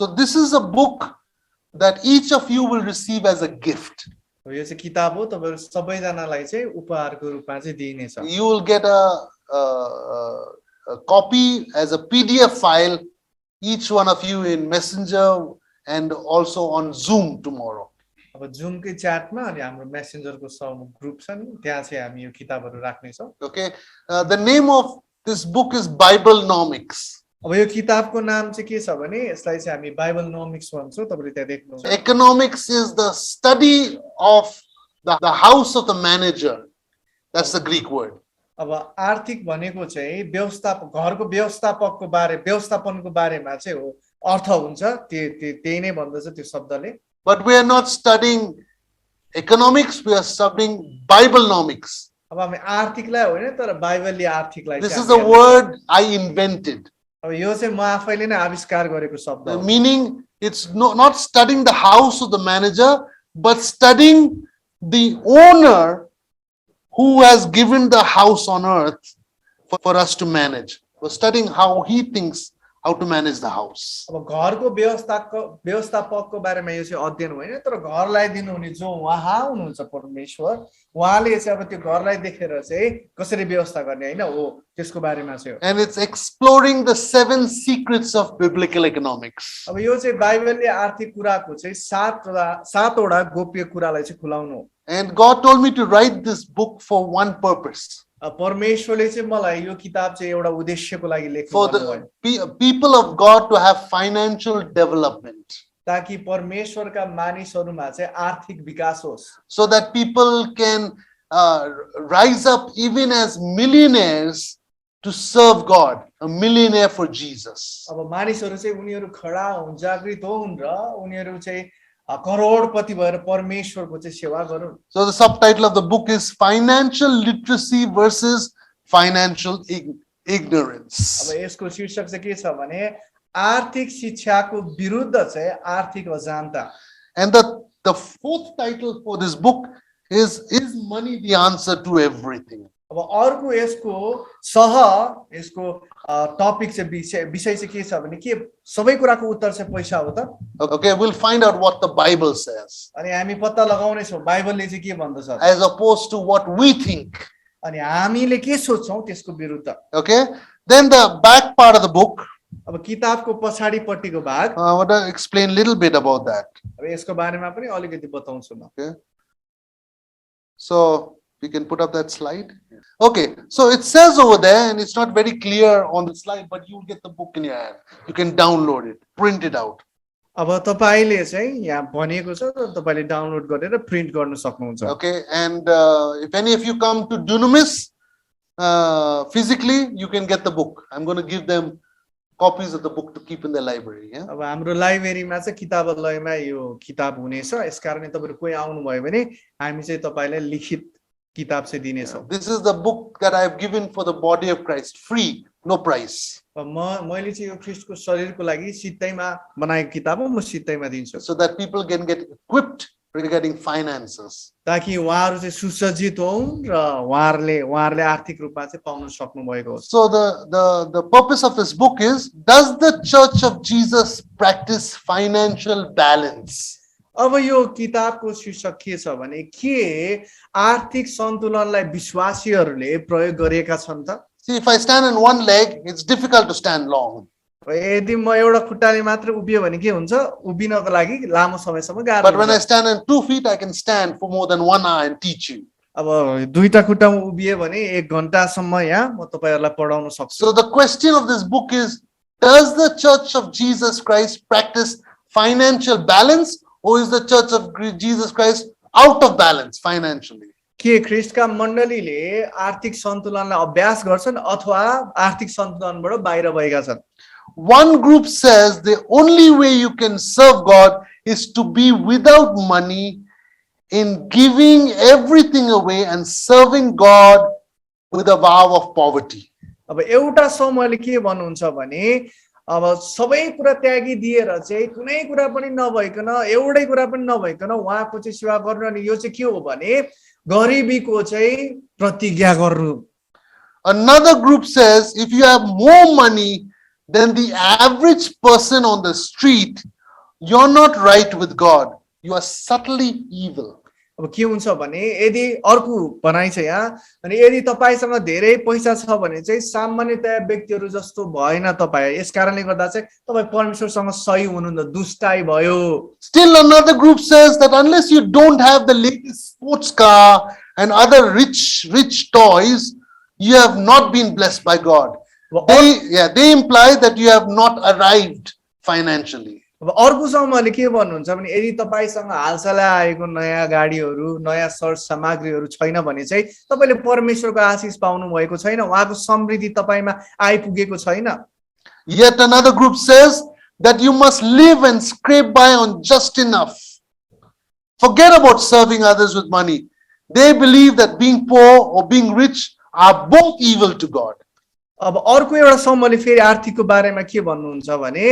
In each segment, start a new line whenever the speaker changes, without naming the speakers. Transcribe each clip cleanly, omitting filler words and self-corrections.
So this is a book that each of you will receive as a gift.
यो चाहिँ किताब हो तपाईहरु सबैजनालाई चाहिँ उपहारको रूपमा चाहिँ दिइनेछ
You will get a copy as a PDF file, each one of you in Messenger and also on Zoom tomorrow.
अब जुम कै च्याटमा अनि हाम्रो मेसेन्जरको सब ग्रुप छ नि त्यहाँ चाहिँ हामी यो किताबहरु राख्ने छौं
Okay, the name of this book is Biblenomics.
अब यो किताबको नाम चाहिँ के छ भने यसलाई चाहिँ हामी बाइबलनोमिक्स भन्छौं तपाईले त्यहाँ देख्नुहुन्छ
Economics is the study of the house of the manager. That's the Greek word.
अब आर्थिक भनेको चाहिँ व्यवस्थापक घरको व्यवस्थापनको बारेमा चाहिँ हो अर्थ हुन्छ त्यही नै भन्दछ त्यो शब्दले
But we are not studying economics, we are studying Biblenomics.
अब हामी आर्थिकलाई होइन तर बाइबलले आर्थिकलाई
This is a word I invented.
अब यो चाहिँ म आफैले नै आविष्कार गरेको शब्द हो
Meaning it's not studying the house of the manager, but studying the owner who has given the house on earth for us to manage. We're studying how he thinks how to manage the house.
अब घरको व्यवस्थापकको बारेमा यो चाहिँ अध्ययन होइन तर घरलाई दिनुहुने जो उहाँ हुनुहुन्छ परमेश्वर उहाँले चाहिँ अब त्यो घरलाई देखेर चाहिँ कसरी व्यवस्था गर्ने हैन हो त्यसको बारेमा चाहिँ हो
And it's exploring the 7 secrets of biblical economics.
अब यो चाहिँ बाइबलले आर्थिक कुराको चाहिँ सातवटा गोप्य कुरालाई चाहिँ खुलाउनु हो
And God told me to write this book for one purpose.
परमेश्वरले चाहिँ मलाई यो किताब चाहिँ एउटा उद्देश्यको लागि लेख्नु
For
भन्नुभयो
the people of God to have financial development.
ताकि परमेश्वरका मानिसहरुमा चाहिँ आर्थिक विकास होस्
So that people can rise up even as millionaires to serve God, a millionaire for Jesus.
अब मानिसहरु चाहिँ उनीहरु खडा हुन् जागृत हुन् र उनीहरु चाहिँ करोडपति भएर परमेश्वरको चाहिँ सेवा गरून्
So the subtitle of the book is Financial Literacy versus Financial Ignorance.
अब यसको शीर्षक चाहिँ के छ भने आर्थिक शिक्षाको विरुद्ध चाहिँ आर्थिक अजानता
And the fourth title for this book is money the answer to everything?
अब अर्को यसको टपिक चाहिँ विषय चाहिँ के छ भने के सबै कुराको उत्तर चाहिँ पैसा हो त
Okay, we'll find out what the Bible says
अनि हामी पत्ता लगाउने छौं बाइबलले चाहिँ के भन्दछ
as opposed to what we think.
अनि हामीले के सोच्छौं त्यसको विरुद्ध
Okay, then the back part of the book,
अब किताबको पछाडीपट्टिको भाग
I want to explain a little bit about that.
अब यसको बारेमा पनि अलिकति बताउँछु म
Okay, so we can put up that slide. Okay, so it says over there, and it's not very clear on the slide, but you'll get the book in your hand. You can download it, print it out.
अब तपाईले चाहिँ यहाँ भनिएको छ र तपाईले download गरेर print गर्न सक्नुहुन्छ
Okay, and if any of you come to Dunamis physically, you can get the book. I'm going to give them copies of the book to keep in their library. Yeah?
अब हाम्रो लाइब्रेरीमा चाहिँ किताबालयमा यो किताब हुनेछ यसकारणले तपाईहरु कोही आउनु भयो भने हामी चाहिँ तपाईलाई लिखित किताब चाहिँ दिनेछौं
This is the book that I have given for the body of Christ, free, no price.
मैले चाहिँ यो ख्रीष्टको शरीरको लागि सित्तैमा बनाएको किताब हो म सित्तैमा दिन्छु
So that people can get equipped regarding finances.
ताकि उहाँहरु चाहिँ सुसज्जित होउन् र उहाँहरुले आर्थिक रूपमा चाहिँ पाउन सक्नु भएको होस्
So the purpose of this book is, does the Church of Jesus practice financial balance?
अब यो किताबको शीर्षक के छ भने के आर्थिक सन्तुलनलाई विश्वासीहरूले प्रयोग गरेका छन् त
See, if I stand on one leg, it's difficult to stand long.
यदि म एउटा खुट्टाले मात्र उभियो भने के हुन्छ उभिनको लागि लामो समयसम्म गाह्रो
But when I
हुन्छ
stand on 2 feet, I can stand for more than 1 hour and teach you.
अब दुईटा खुट्टामा उभिए भने 1 घण्टासम्म यहाँ म तपाईहरुलाई पढाउन सक्छु
So the question of this book is, does the Church of Jesus Christ practice financial balance, or is the Church of Jesus Christ out of balance financially?
के ख्रीष्टका मण्डलीले आर्थिक सन्तुलनलाई अभ्यास गर्छन् अथवा आर्थिक सन्तुलनबाट बाहिर भएका छन्
One group says the only way you can serve God is to be without money, in giving everything away and serving God with a vow of poverty.
अब एउटा समूहले के भन्नुहुन्छ भने अब सबै कुरा त्यागी दिएर चाहिँ कुनै कुरा पनि नभइकन एउटै कुरा पनि नभइकन उहाँको चाहिँ सेवा गर्नु अनि यो चाहिँ के हो भने गरिबीको चाहिँ प्रतिज्ञा गर्नु
Another group says if you have more money then the average person on the street, you're not right with God. You are subtly evil.
अब के हुन्छ भने यदि अर्को भनाइ छ यहाँ अनि यदि तपाईसँग धेरै पैसा छ भने चाहिँ सामान्यतया व्यक्तिहरू जस्तो भएन तपाईँ, यसकारणले गर्दा चाहिँ तपाईँ परमेश्वरसँग सही हुनुहुन्न, दुष्टाइ भयो।
Still another group says that unless you don't have the latest sports car and other rich toys, you have not been blessed by God. They imply that you have not arrived financially.
अब अर्को समूहले के भन्नुहुन्छ भने यदि तपाईसँग हालसालै आएको नयाँ गाडीहरू नयाँ सर सामग्रीहरू छैन भने चाहिँ तपाईले परमेश्वरको आशीष पाउनु भएको छैन, उहाँको समृद्धि तपाईमा आइपुगेको छैन।
Yet another group says that you must live and scrape by on just enough. Forget about serving others with money. They believe that being poor or being rich are both evil to God.
अब अर्को एउटा समूहले फेरि आर्थिकको बारेमा के भन्नुहुन्छ भने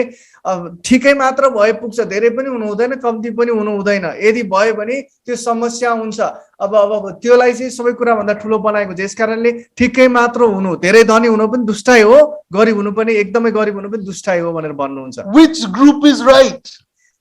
अब ठिकै मात्र भए पुग्छ, धेरै पनि हुनु हुँदैन, कम्ती पनि हुनु हुँदैन। यदि भयो भने त्यो समस्या हुन्छ। अब त्योलाई चाहिँ सबै कुरा भन्दा ठुलो बनाएको छ, यसकारणले ठिकै मात्र हुनु, धेरै धनी हुनु पनि दुष्टाइ हो, गरिब हुनु पनि एकदमै गरिब हुनु पनि दुष्टाइ हो भनेर भन्नुहुन्छ।
Which group is right?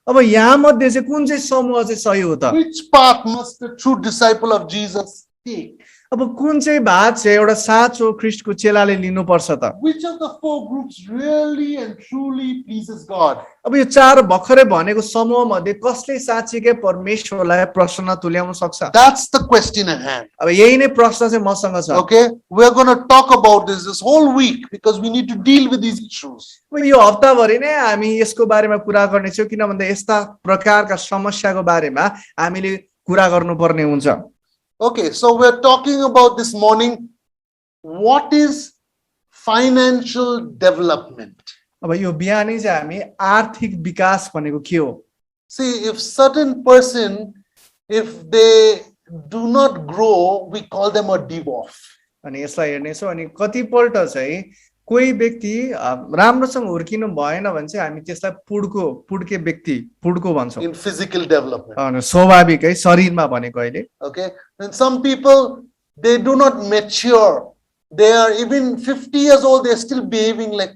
अब यहाँ मध्ये चाहिँ कुन चाहिँ समूह चाहिँ सही हो त?
Which path must the true disciple of Jesus take?
अब कुन चाहिँ बात चाहिँ एउटा साँचो ख्रीष्टको चेलाले लिनुपर्छ त?
Which of the four groups really and truly pleases God?
अब यो चार भर्खरै भनेको समूह मध्ये कसले साँच्चीकै परमेश्वरलाई प्रसन्न तुल्याउन सक्छ?
That's the question at hand.
अब यही नै प्रश्न चाहिँ मसँग छ।
Okay, we're going to talk about this whole week because we need to deal with these issues.
अब यो हप्ताभरि नै हामी यसको बारेमा कुरा गर्नेछौँ, किन भन्दा यस्ता प्रकारका समस्याको बारेमा हामीले कुरा गर्नुपर्ने हुन्छ।
Okay, so we're talking about this morning, what is financial development?
अब यो बिहानै चाहिँ हामी आर्थिक विकास भनेको के हो?
See, if certain person, if they do not grow, we call them a dwarf.
अनि यसलाई हेर्नेछौँ अनि कतिपल्ट चाहिँ कोही व्यक्ति राम्रोसँग हुर्किनु भएन भने चाहिँ हामी त्यसलाई पुड्के व्यक्ति पुड्को भन्छौँ।
In physical development.
अनि स्वाभाविकै शरीरमा भनेको अहिले।
Okay, and some people, they do not mature. They are even 50 years old, they are still behaving like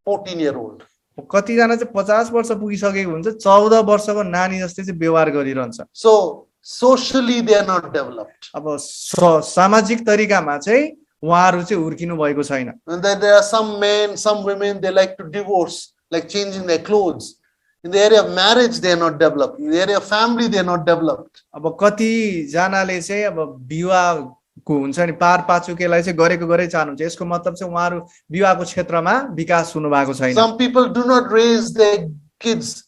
14-year-old.
कतिजना चाहिँ 50 वर्ष पुगिसकेको हुन्छ, 14 वर्षको नानी जस्तै चाहिँ व्यवहार गरिरहन्छ।
So socially they are not developed.
अब सामाजिक तरिकामा चाहिँ उहाँहरू चाहिँ हुर्किनु भएको छैन।
And then there are some men, some women, they like to divorce, like changing their clothes. In the area of marriage, they are not developed. In the area of family, they are not developed.
अब कति जनाले चाहिँ अब विवाहको हुन्छ नि पार पाचुकेलाई चाहिँ गरेको गरे चाहनुहुन्छ, यसको मतलब चाहिँ उहाँहरू विवाहको क्षेत्रमा विकास हुनु भएको छैन।
Some people do not raise their kids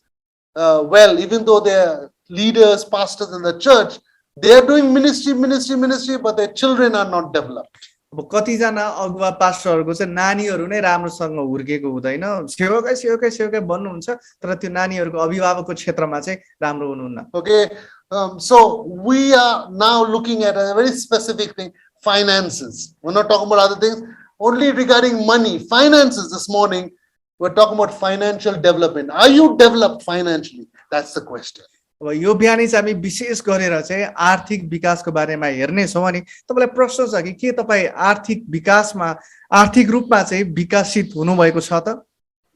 well, even though they are leaders, pastors in the church. They are doing ministry, but their children are not developed.
अब कतिजना अगुवा पास्टरहरूको चाहिँ नानीहरू नै राम्रोसँग हुर्केको हुँदैन, सेवकै बन्नुहुन्छ, तर त्यो नानीहरूको अभिभावकको क्षेत्रमा चाहिँ राम्रो हुनुहुन्न।
Okay, so we are now looking at a very specific thing, finances. We're not talking about other things, only regarding money. Finances this morning, we're talking about financial development. Are you developed financially? That's the question.
अब यो बिहानै चाहिँ हामी विशेष गरेर चाहिँ आर्थिक विकासको बारेमा हेर्नेछौँ। अनि तपाईलाई प्रश्न छ कि के तपाईँ आर्थिक विकासमा आर्थिक रूपमा चाहिँ विकसित हुनुभएको छ त?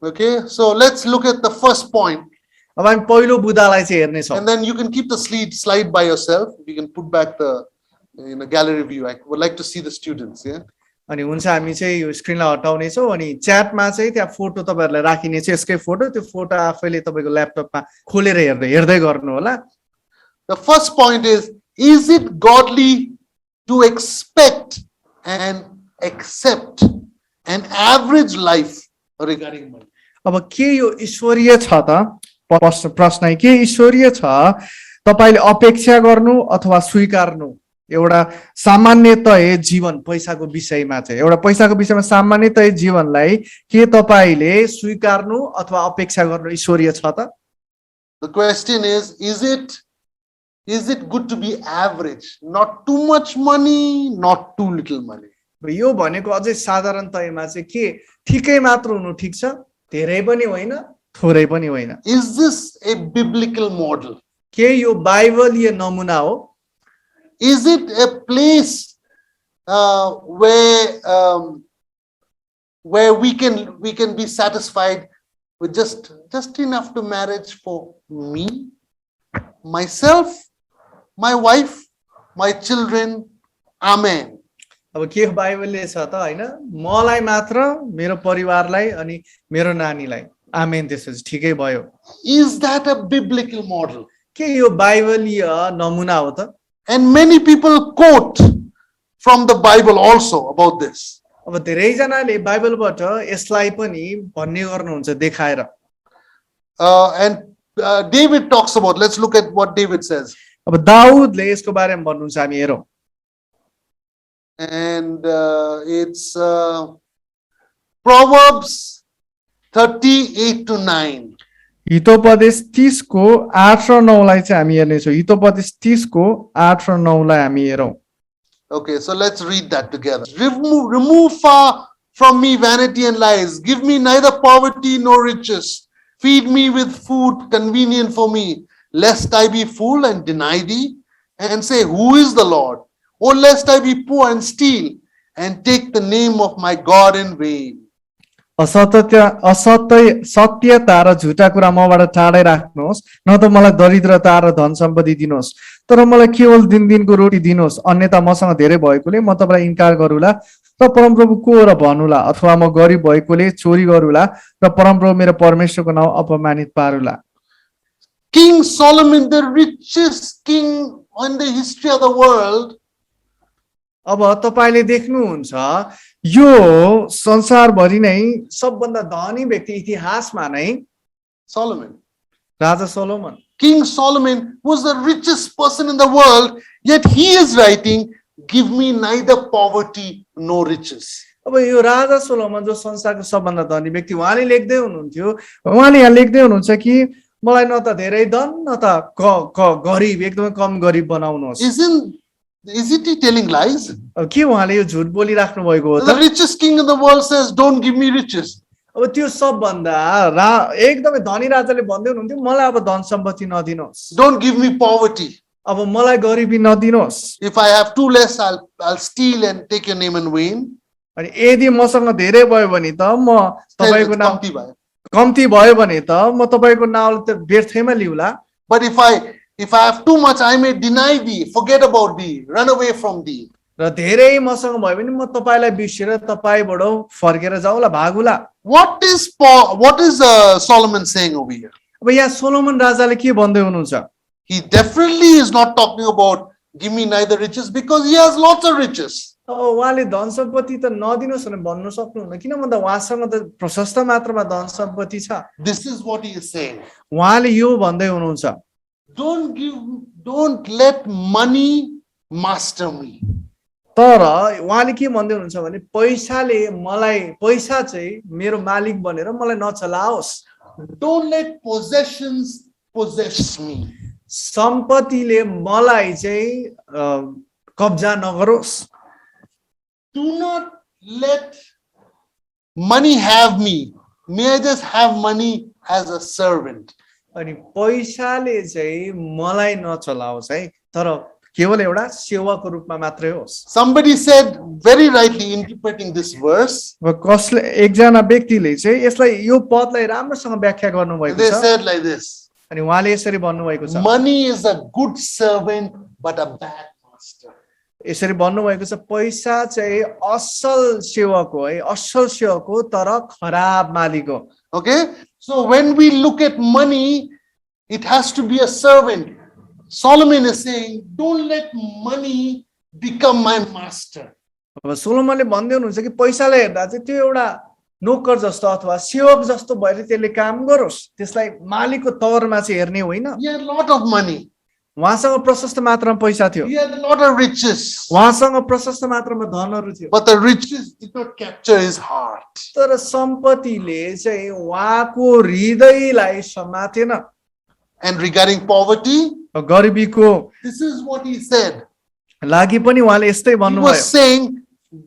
Okay, so let's look at the first point.
अब हामी पहिलो बुदालाई चाहिँ हेर्नेछौँ।
And then you can keep the slide by yourself. You can put back the gallery view. I would like to see the students. Yeah.
अनि हुन्छ हामी चाहिँ यो स्क्रिनलाई हटाउने छौँ अनि च्याटमा चाहिँ त्यहाँ फोटो तपाईहरुलाई राखिने छ, यसकै फोटो, त्यो फोटो आफैले तपाईको ल्यापटपमा खोलेर हेर्दै गर्नु होला।
The first point is it godly to expect and accept an average life regarding money?
अब के यो ईश्वरीय छ त? प्रश्न के ईश्वरीय छ? तपाईले अपेक्षा गर्नु अथवा स्वीकार्नु एउटा सामान्यतय जीवन पैसाको विषयमा चाहिँ एउटा पैसाको विषयमा सामान्यतय जीवनलाई के तपाईले स्वीकार्नु अथवा अपेक्षा गर्नु ईश्वरीय छ त?
The question is it good to be average? Not too much money, not too little money.
यो भनेको अझै साधारणतयमा चाहिँ के ठिकै मात्र हुनु ठिक छ, धेरै पनि होइन, थोरै पनि होइन।
Is this a biblical model?
के यो बाइबलीय नमुना हो?
Is it a place where where we can be satisfied with just enough to marriage for me, myself, my wife, my children. Amen.
अब के बाइबलले छ त हैन, मलाई मात्र, मेरो परिवारलाई अनि मेरो नानीलाई, आमेन, त्यसपछि ठिकै भयो।
Is that a biblical model?
के यो बाइबलीय नमुना हो त?
And many people quote from the Bible also about this.
अब धेरैजनाले बाइबलबाट यसलाई पनि भन्ने गर्नुहुन्छ देखाएर।
And David talks about, let's look at what David says.
अब दाउदले यसको बारेमा भन्नुहुन्छ, हामी हेरौँ।
And it's Proverbs 38-9.
हितोपदेश 30 को 8 र 9 लाई चाहिँ हामी हेर्नेछौँ। हितोपदेश 30 को 8 र 9 लाई हामी हेरौँ।
Okay, so let's read that together. Remove far from me vanity and lies. Give me neither poverty nor riches. Feed me with food convenient for me, lest I be full and deny thee, and say, who is the Lord? Or lest I be poor and steal, and take the name of my God in vain.
सत्यता र झुटा कुरा मबाट टाढै राख्नुहोस्, न त मलाई दरिद्रता र धन सम्पत्ति दिनुहोस्, तर मलाई केवल दिनको रोटी दिनुहोस्, अन्यथा मसँग धेरै भएकोले म तपाईलाई इन्कार गरूला र परमप्रभु को र भन्नुला, अथवा म गरिब भएकोले चोरी गरूला र परमप्रभु मेरो परमेश्वरको नाउँ अपमानित पारुला।
King Solomon, the richest king in the history of the world,
अब तपाईले देख्नुहुन्छ यो संसारभरि नै सबभन्दा धनी व्यक्ति इतिहासमा नै
Solomon.
Raja Solomon,
King Solomon was the richest person in the world, yet he is writing, give me neither poverty nor riches.
अब यो राजा सोलोमन जो संसारको सबभन्दा धनी व्यक्ति, उहाँले लेख्दै हुनुहुन्थ्यो, उहाँले यहाँ लेख्दै हुनुहुन्छ कि मलाई न त धेरै धन न त गरिब, एकदमै कम गरिब बनाउनुहोस्।
Isn't he telling lies?
अब के उहाँले यो झुट बोलिराख्नु भएको हो
The
त?
richest king in the world says, don't give me riches.
अब त्यो सबभन्दा एकदमै धनी राजाले भन्दै हुनुहुन्थ्यो, मलाई अब धन सम्पत्ति नदिनुहोस्,
Don't give me poverty.
अब मलाई गरिबी नदिनुहोस्,
If I have too less, I'll steal and take your name in vain.
अनि यदि मसँग धेरै भयो भने त म तपाईको नाम कम्ती भयो भने त म तपाईको नाम त व्यर्थैमा लिउला।
But if I have too much, I may deny thee, forget about thee, run away from thee.
र धेरै मसँग भयो भने म तपाईलाई बिर्सेर तपाईबाट फर्केर जाउला, भागुला।
What is Solomon saying over here?
अब यहाँ सोलोमन राजाले के भन्दै हुनुहुन्छ?
He definitely is not talking about give me neither riches, because he has lots of riches.
अब उहाँले धन सम्पत्ति त नदिनुहोस् भने भन्नु सक्नुहुन्न, किन भन्दा उहाँसँग त प्रशस्त मात्रामा धन सम्पत्ति छ।
This is what he is saying.
उहाँले यो भन्दै हुनुहुन्छ,
don't let money master me.
तर उहाँले के भन्दै हुनुहुन्छ भने पैसाले मलाई, पैसा चाहिँ मेरो मालिक बनेर मलाई नचलाओस्।
Don't let possessions possess me.
सम्पत्तिले मलाई चाहिँ कब्जा नगरोस्।
Do not let money have me. May I just have money as a servant.
अनि पैसाले चाहिँ मलाई नचलाओस् है, तर केवल एउटा सेवाको रूपमा मात्रै होस्।
Somebody said very rightly, interpreting this verse.
अब कसले, एकजना व्यक्तिले चाहिँ यसलाई, यो पदलाई राम्रोसँग व्याख्या गर्नुभएको
They
छ,
said like this.
अनि उहाँले यसरी भन्नुभएको छ,
Money is a good servant but a bad master.
यसरी भन्नुभएको छ, पैसा चाहिँ असल सेवक हो है, असल सेवक हो तर खराब मालिक हो।
Okay, so when we look at money, it has to be a servant. Solomon is saying, don't let money become my master.
अब सोलोमनले भन्दै हुनुहुन्छ कि पैसालाई हेर्दा चाहिँ त्यो एउटा नोकर जस्तो अथवा सेवक जस्तो भएर त्यसले काम गरोस्, त्यसलाई मालिकको तवरमा चाहिँ हेर्ने होइन।
He had a lot of money.
उहाँसँग प्रशस्त मात्रामा पैसा थियो,
He had a lot of riches.
उहाँसँग प्रशस्त मात्रामा धनहरू थियो,
But the riches did not capture his heart.
तर सम्पत्तिले चाहिँ उहाँको हृदयलाई समातेन।
And regarding poverty,
गरिबीको
this is what he said.
लागि पनि उहाँले यस्तै
He
भन्नुभयो,
was saying,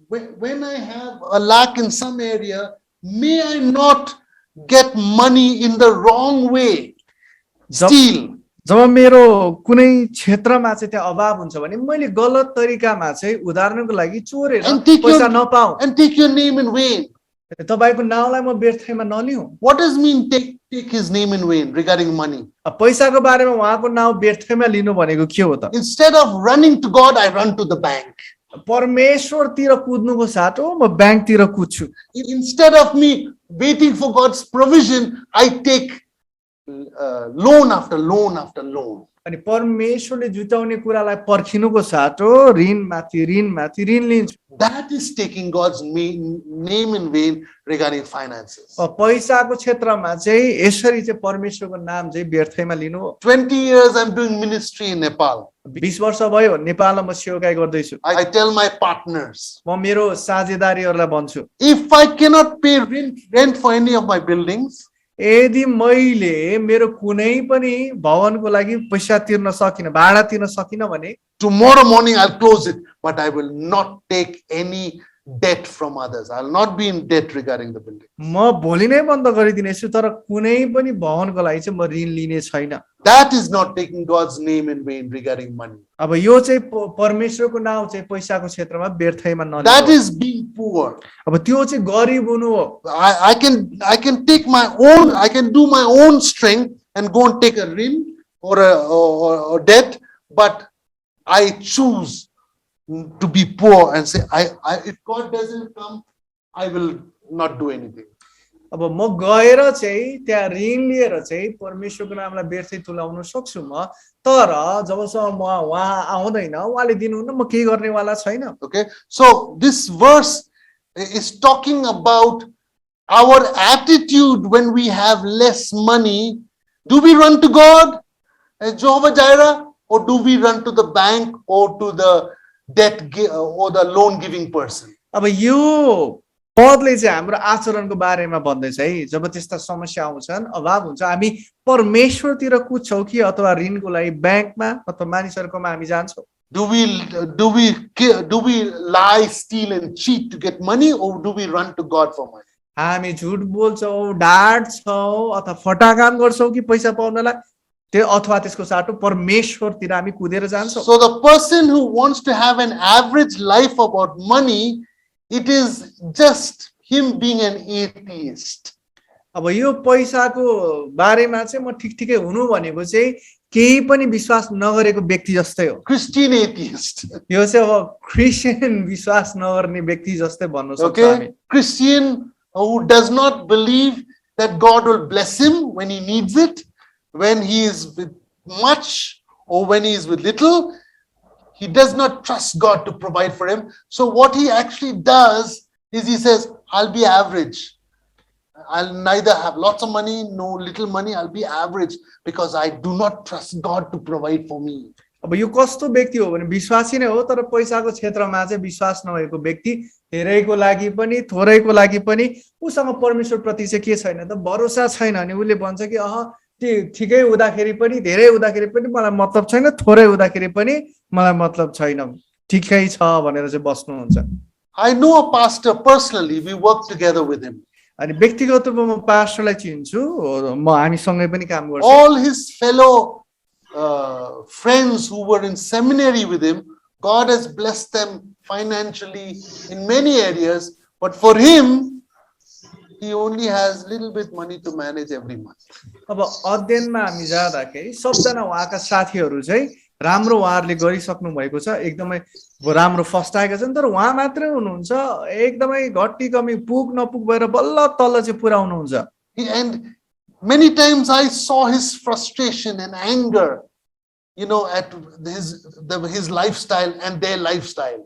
when I have a lack in some area, may I not get money in the wrong way, steal.
जब मेरो कुनै क्षेत्रमा चाहिँ त्यहाँ अभाव हुन्छ भने मैले गलत तरिकामा चाहिँ उदाहरणको लागि चोरेर
And take
पैसा नपाऊ
and take your name in vain.
तपाईको नाउँलाई म व्यर्थमा नलिउँ।
What does mean take his name in vain regarding money?
पैसाको बारेमा उहाँको नाउँ व्यर्थमा लिनु भनेको के हो त?
Instead of running to God, I run to the bank.
परमेश्वरतिर कुद्नुको साटो म ब्याङ्कतिर कुद्छु।
Instead of me waiting for God's provision, I take loan after loan after loan.
अनि परमेश्वरले जुटाउने कुरालाई पर्खिनुको साटो ऋणमाथि ऋणमाथि ऋण लिन्छु।
That is taking God's name in vain regarding finances.
पैसाको क्षेत्रमा चाहिँ यसरी चाहिँ परमेश्वरको नाम चाहिँ व्यर्थमा लिनु हो।
20 years I'm doing ministry in Nepal.
20 वर्ष भयो नेपालमा म सेवाकाई गर्दैछु।
I tell my partners,
म मेरो साझेदारीहरूलाई भन्छु,
if I cannot pay rent for any of my buildings,
यदि मैले मेरो कुनै पनि भवनको लागि पैसा तिर्न सकिन, भाडा तिर्न सकिन भने
tomorrow morning I'll close it, but I will not take any debt from others. I'll not be in debt regarding the building.
म भोलि नै बन्द गरिदिनेछु, तर कुनै पनि भवनको लागि चाहिँ म ऋण लिने छैन।
That is not taking God's name in vain regarding money.
अब यो चाहिँ परमेश्वरको नाउँ चाहिँ पैसाको क्षेत्रमा व्यर्थमा नलिनु।
That is being poor.
अब त्यो चाहिँ गरिब हुनु हो।
I can take my own, I can do my own strength and go and take a ring or a debt, but I choose to be poor and say, if God doesn't come, I will not do anything.
अब म गएर चाहिँ त्यहाँ ऋण लिएर चाहिँ परमेश्वरको नामलाई व्यर्थै तुल्याउन सक्छु म, तर जबसम्म उहाँ आउँदैन, उहाँले दिनुहुन्न, म केही गर्नेवाला छैन।
Okay, so this verse is talking about our attitude when we have less money. Do we run to God, Jehovah Jireh, or do we run to the bank or to the or the loan giving person?
अब यो पदले चाहिँ हाम्रो आचरणको बारेमा भन्दैछ है। जब त्यस्ता समस्या आउँछन्, अभाव हुन्छ, हामी परमेश्वरतिर कुद्छौँ कि अथवा ऋणको लागि ब्याङ्कमा अथवा मानिसहरूकोमा हामी जान्छौँ?
Do we lie, steal and cheat to get money, or do we run to God for money?
हामी झुट बोल्छौँ, ढाँट्छौँ अथवा फटाकाम गर्छौँ कि पैसा पाउनलाई, त्यो अथवा त्यसको साटो परमेश्वरतिर हामी कुदेर जान्छौँ।
So the person who wants to have an average life about money, it is just him being an atheist.
अब यो पैसाको बारेमा चाहिँ म ठिक हुनु भनेको चाहिँ केही पनि विश्वास नगरेको व्यक्ति जस्तै हो।
Christian atheist.
यो चाहिँ अब क्रिस्चियन विश्वास नगर्ने व्यक्ति जस्तै भन्नु सक्छौँ हामी।
Okay, Christian who does not believe that God will bless him when he needs it, when he is with much or when he is with little. He does not trust God to provide for him. So what he actually does is he says, I'll be average. I'll neither have lots of money, no little money. I'll be average because I do not trust God to provide for me.
अब यो कस्तो व्यक्ति हो भने विश्वासी नै हो, तर पैसाको क्षेत्रमा चाहिँ विश्वास नभएको व्यक्ति, धेरैको लागि पनि थोरैको लागि पनि उसँग परमेश्वर प्रति चाहिँ के छैन त, भरोसा छैन। अनि उसले भन्छ कि ठिकै हुँदाखेरि पनि, धेरै हुँदाखेरि पनि मलाई मतलब छैन, थोरै हुँदाखेरि पनि मलाई मतलब छैन, ठिकै छ भनेर चाहिँ बस्नुहुन्छ।
I know a pastor personally. We work together with him.
अनि व्यक्तिगत रूपमा म पास्टरलाई चिन्छु, म हामीसँगै पनि काम गर्छु।
All his fellow friends who were in seminary with him, God has blessed them financially in many areas, but for him, he only has little bit money to manage every month.
अब अध्ययनमा हामी जाँदाखेरि सबजना उहाँका साथीहरू चाहिँ राम्रो उहाँहरूले गरिसक्नु भएको छ, एकदमै राम्रो फस्टाएका छन्, तर उहाँ मात्रै हुनुहुन्छ एकदमै घटी कमी पुग नपुग भएर बल्ल तल्ल चाहिँ पुर्याउनुहुन्छ।
And many times I saw his frustration and anger, at his lifestyle and their lifestyle.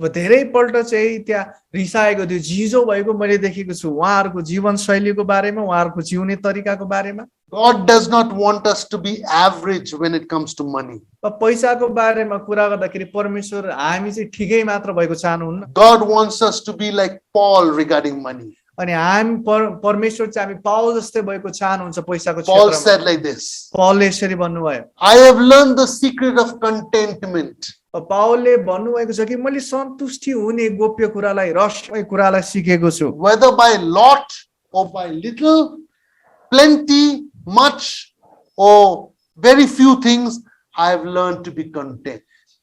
अब धेरैपल्ट चाहिँ त्यहाँ रिसाएको त्यो झिजो भएको मैले देखेको छु उहाँहरूको जीवनशैलीको बारेमा, उहाँहरूको जिउने तरिकाको बारेमा।
God does not want us to be average when it comes to money.
पैसाको बारेमा कुरा गर्दाखेरि परमेश्वर हामी चाहिँ ठिकै मात्र भएको चाहनुहुन्न।
God wants us to be like Paul regarding money.
अनि हामी परमेश्वर चाहिँ हामी पाउल जस्तै भएको चाहनुहुन्छ पैसाको
Paul
क्षेत्रमा।
said like this,
पाउलले यसरी भन्नुभयो,
I have learned the secret of contentment.
पाउलले भन्नुभएको छ कि मैले सन्तुष्टि हुने गोप्य कुरालाई, रहस्यमय कुरालाई सिकेको छु।
Whether by lot or by little, plenty, much or very few things, I have learned to be content.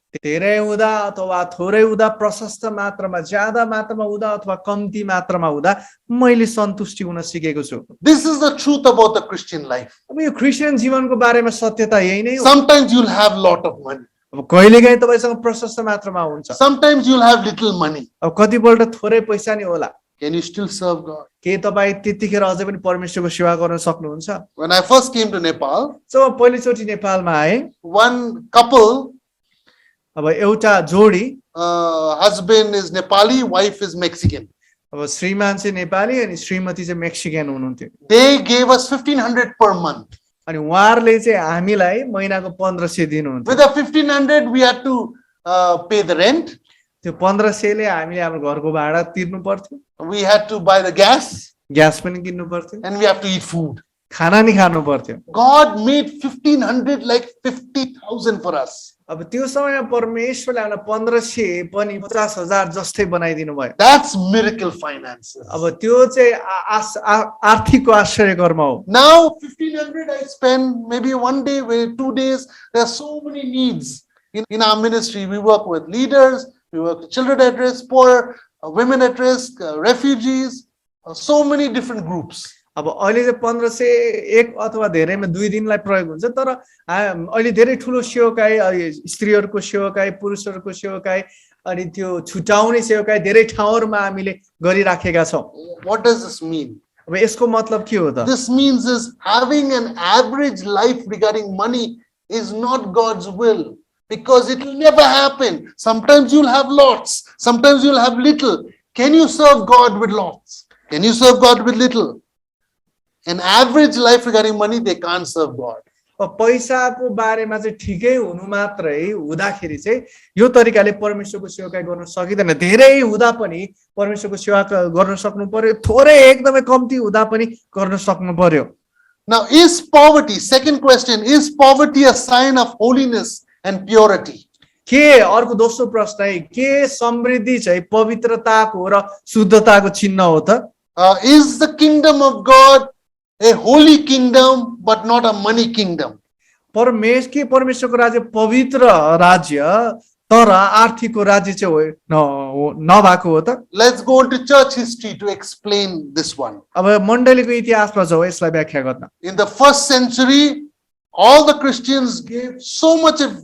धेरै हुँदा अथवा थोरै हुँदा, प्रशस्त मात्रामा, ज्यादा मात्रामा हुँदा अथवा कम्ती मात्रामा हुँदा मैले सन्तुष्टि हुन सिकेको छु।
This is the truth about the Christian life.
अब यो क्रिस्चियन जीवनको बारेमा सत्यता यही नै हो।
Sometimes you'll have lot of money.
अब कहिलेकाहीँ तपाईसँग प्रशस्त मात्रामा हुन्छ,
Sometimes you'll have little money.
अब कतिपल्ट थोरै पैसा नि होला।
Can you still serve God?
के तपाईँ त्यतिखेर अझै पनि परमेश्वरको सेवा गर्न सक्नुहुन्छ?
When I first came to Nepal,
जब पहिलोचोटि नेपालमा आए,
one couple,
अब एउटा जोडी,
husband is Nepali, wife is Mexican.
अब श्रीमान चाहिँ नेपाली अनि श्रीमती चाहिँ मेक्सिकन हुनुहुन्थ्यो।
They gave us 1,500 per month.
अनि उहाँहरूले चाहिँ हामीलाई महिनाको 1500 दिनुहुन्थ्यो।
With the 1,500, we had to pay the rent.
त्यो 1500 ले हामीले हाम्रो घरको भाडा तिर्नु पर्थ्यो,
We had to buy the gas,
gas पनि किन्नु पर्थ्यो,
and we have to eat food.
खाना नि खानु पर्थ्यो।
God made 1,500 like 50,000 for us.
अब त्यो समयमा परमेश्वरले हामीलाई 1500 पनि 50,000 जस्तै बनाइदिनु भयो।
That's miracle finances.
अब त्यो चाहिँ आर्थिकको आश्चर्य कर्म हो।
Now 1,500 I spend maybe one day, 2 days. There are so many needs in our ministry. We work with leaders, we work with children at risk, poor, women at risk, refugees, so many different groups.
अब अहिले चाहिँ 1501 अथवा धेरैमा 2 दिनलाई प्रयोग हुन्छ, तर अहिले धेरै ठुलो सेवकाई, स्त्रीहरूको सेवकाई, पुरुषहरूको सेवकाई अनि त्यो छुटाउने सेवकाई धेरै ठाउँहरुमा हामीले गरिराखेका छौं।
What does this mean?
अब यसको मतलब के हो त?
This means is having an average life regarding money is not God's will, because it will never happen. Sometimes you'll have lots, sometimes you'll have little. Can you serve God with lots? Can you serve God with little? An average life regarding money, they can't serve God.
पैसाको बारेमा चाहिँ ठिकै हुनु मात्रै हुँदाखेरि चाहिँ यो तरिकाले परमेश्वरको सेवा गर्न सकिदैन। धेरै हुँदा पनि परमेश्वरको सेवा गर्न सक्नु पर्यो, थोरै एकदमै कम्ती हुँदा पनि गर्न सक्नु पर्यो।
Now, is poverty, second question, is poverty a sign of holiness and purity?
के अर्को दोस्रो प्रश्न है, के समृद्धि चाहिँ पवित्रताको र शुद्धताको चिन्ह हो त?
Is the kingdom of God a holy kingdom but not a money kingdom?
परमेश्वरको राज्य पवित्र राज्य तर आर्थिकको राज्य चाहिँ नभएको हो त?
Let's go into church history to explain this one.
अब मण्डलीको इतिहासमा जाऊ यसलाई व्याख्या गर्न।
In the first century, all the Christians gave so much of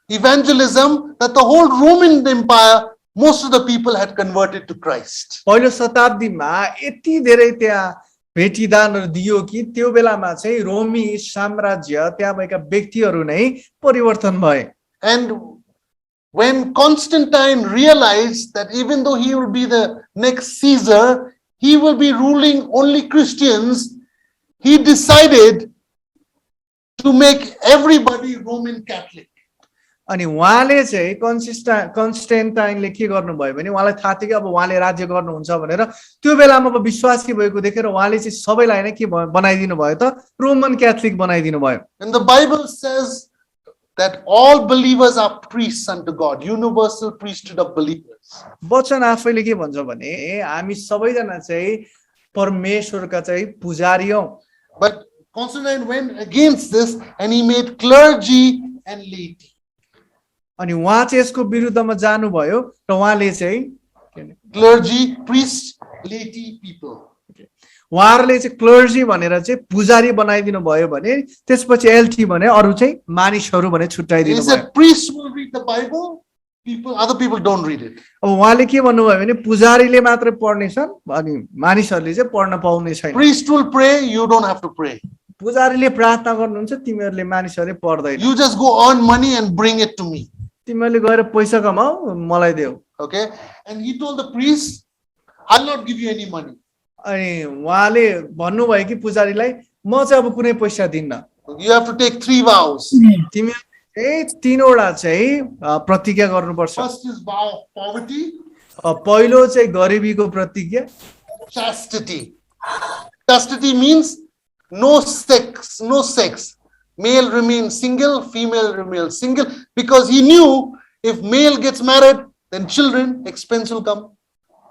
evangelism that the whole Roman Empire, most of the people had converted to Christ.
पहिलो शताब्दीमा यति धेरै त्यहाँ भेटीदानहरु दियो कि त्यो बेलामा चाहिँ रोमी साम्राज्य त्यहाँ भएका व्यक्तिहरु नै परिवर्तन भए।
And when Constantine realized that even though he will be the next Caesar, he will be ruling only Christians, he decided to make everybody Roman Catholic.
अनि उहाँले चाहिँ कन्स्टेन्टाइनले के गर्नुभयो भने उहाँलाई थाहा थियो कि अब उहाँले राज्य गर्नुहुन्छ भनेर त्यो बेलामा अब विश्वासी भएको देखेर उहाँले चाहिँ सबैलाई नै के बनाइदिनु भयो त? रोमन क्याथोलिक बनाइदिनु भयो।
And the Bible says that all believers are priests unto God, universal priesthood of believers.
वचन आफैले के भन्छ भने हामी सबैजना चाहिँ परमेश्वरका चाहिँ पुजारी हौं।
But Constantine went against this and he made clergy and laity.
अनि उहाँ चाहिँ यसको विरुद्धमा जानुभयो र उहाँले चाहिँ
Clergy, priests, laity people.
उहाँहरूले चाहिँ क्लर्जी भनेर चाहिँ पुजारी बनाइदिनु भयो भने त्यसपछि एलटी भने अरु चाहिँ मानिसहरु भने छुट्याइदिनु
He
भयो।
said priests will read the Bible, other people don't read it.
अब उहाँले के भन्नुभयो भने पुजारीले मात्र पढ्नेछन् अनि मानिसहरुले चाहिँ पढ्न पाउने छैन।
Priest will pray, you don't have to pray.
पुजारीले प्रार्थना गर्नुहुन्छ, तिमीहरुले मानिसहरुले पढ्दैन।
You just go earn money and bring it to me.
तिमीहरुले गएर पैसा कमाऊ मलाई देऊ।
Okay? And he told the priest, I'll not give you any money.
अनि उहाँले भन्नुभयो कि पुजारीलाई म चाहिँ अब कुनै पैसा दिन्न।
You have to take 3 vows.
तिमीहरुले 3 वटा चाहिँ प्रतिज्ञा गर्नुपर्छ।
First is vow of poverty,
पहिलो चाहिँ गरिबीको प्रतिज्ञा,
chastity. Chastity means no sex, no sex. Male remains single, female remains single, because he knew if male gets married, then children, expense will come.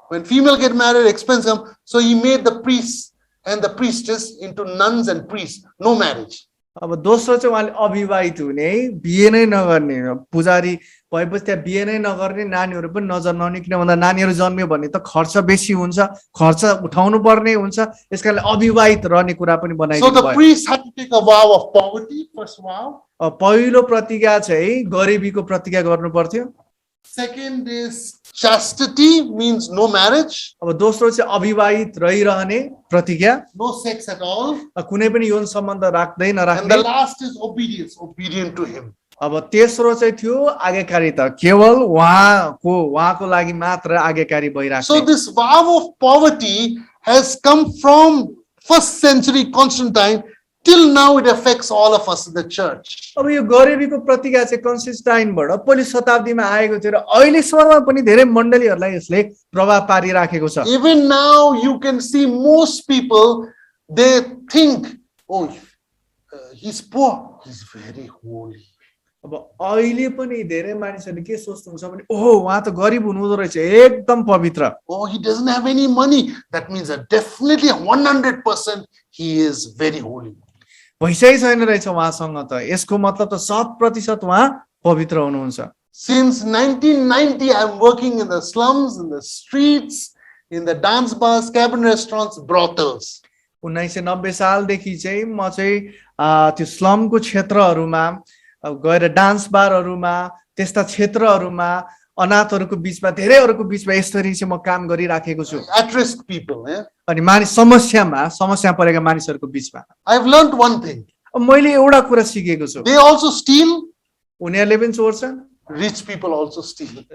When female get married, expense come. So he made the priests and the priestess into nuns and priests. No marriage.
अब दोस्रो चाहिँ उहाँले अविवाहित हुने है, बिहे नै नगर्ने, पुजारी भएपछि त्यहाँ बिहे नै नगर्ने, नानीहरू पनि नजन्माउने, किन भन्दा नानीहरू जन्मियो भने त खर्च बेसी हुन्छ, खर्च उठाउनु पर्ने हुन्छ, यसकारणले अविवाहित रहने कुरा पनि
So
बनाइदिनु
the
भयो।
priest had to take a vow of poverty, first vow.
पहिलो प्रतिज्ञा चाहिँ गरिबीको प्रतिज्ञा गर्नु पर्थ्यो।
Second is chastity, means no marriage,
अब दोस्रो चाहिँ अविवाहित रहिरहने प्रतिज्ञा,
no sex at all.
कुनै पनि यौन सम्बन्ध राख्दै
And
नराख्ने।
the last is obedience, obedient to him.
अब तेस्रो चाहिँ थियो आज्ञाकारिता, केवल उहाँको लागि मात्र आज्ञाकारी
So
भइराख्ने।
this vow of poverty has come from 1st century Constantine till now. It affects all of us in the church.
अब यो गरिबीको प्रतिज्ञा चाहिँ कन्स्टेन्टाइनबाट पहिलो शताब्दीमा आएको थियो र अहिलेसम्म पनि धेरै मण्डलीहरूलाई यसले प्रभाव पारिराखेको छ।
Even now you can see most people, they think, oh, he's poor, he's very holy.
अब अहिले पनि धेरै मानिसहरूले के सोच्नुहुन्छ भने ओहो उहाँ त गरिब हुनुहुँदो रहेछ, एकदम पवित्र।
Oh, he doesn't have any money. That means that definitely 100% he is very holy.
पैसै छैन रहेछ उहाँसँग त, यसको मतलब त 100% उहाँ पवित्र हुनुहुन्छ।
Since 1990, I'm working in the slums, in the streets, in the dance bars, cabin restaurants, brothels.
1990 सालदेखि चाहिँ म चाहिँ त्यो स्लमको क्षेत्रहरूमा गएर डान्स बारहरूमा, त्यस्ता क्षेत्रहरूमा, अनाथहरूको बिचमा, धेरैहरूको बिचमा यसरी चाहिँ म काम गरिराखेको छु।
At-risk people. Yeah?
अनि मानिस समस्या परेका मानिसहरूको बिचमा
I've learned one thing.
अब मैले एउटा कुरा सिकेको छु,
They also steal.
उनीहरूले पनि चोर्छन्,
Rich people also steal.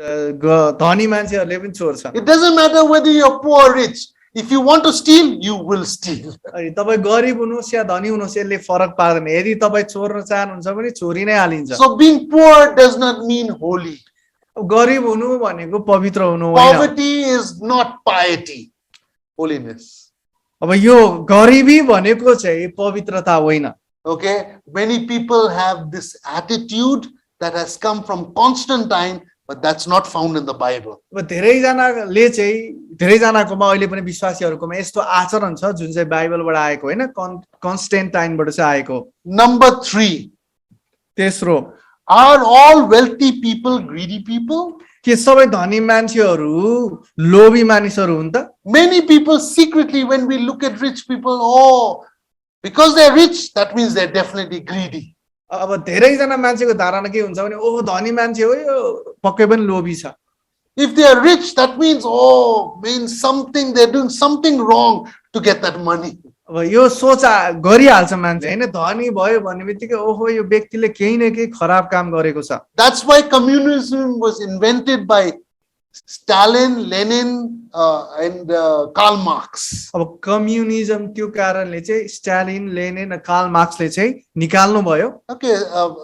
धनी मान्छेहरूले पनि चोर्छन्।
It doesn't matter whether you're poor or rich. If you want to steal, you will steal.
अनि तपाईँ गरिब हुनुहोस् या धनी हुनुहोस् यसले फरक पार्दैन, यदि तपाईँ चोर्न चाहनुहुन्छ भने चोरी नै हालिन्छ।
So being poor does not mean holy.
अब गरिब हुनु भनेको पवित्र हुनु होइन।
Poverty is not piety, holiness.
अब यो गरिबी भनेको चाहिँ पवित्रता होइन।
Okay, many people have this attitude that has come from Constantine, but that's not found in the Bible.
अब धेरैजनाले चाहिँ धेरैजनाकोमा अहिले पनि विश्वासीहरूकोमा यस्तो आचरण छ जुन चाहिँ बाइबलबाट आएको होइन, कन्स्टेन्टाइनबाट चाहिँ आएको।
Number 3,
तेस्रो,
are all wealthy people greedy people?
के सबै धनी मान्छेहरू लोभी मानिसहरू हुन् त?
Many people secretly, when we look at rich people, oh, because they're rich, that means they're definitely greedy.
अब धेरैजना मान्छेको धारणा के हुन्छ भने ओह धनी मान्छे हो यो पक्कै पनि लोभी छ।
If they are rich, that means, oh, means something, they're doing something wrong to get that money.
अब यो सोच गरिहाल्छ मान्छे होइन, धनी भयो भन्ने बित्तिकै ओहो यो व्यक्तिले केही न केही खराब काम गरेको छ।
That's why communism was invented by Stalin, Lenin, and Karl Marx.
अब कम्युनिजम त्यो कारणले चाहिँ स्टालिन, लेनिन, कार्ल मार्क्सले चाहिँ निकाल्नु भयो।
Okay,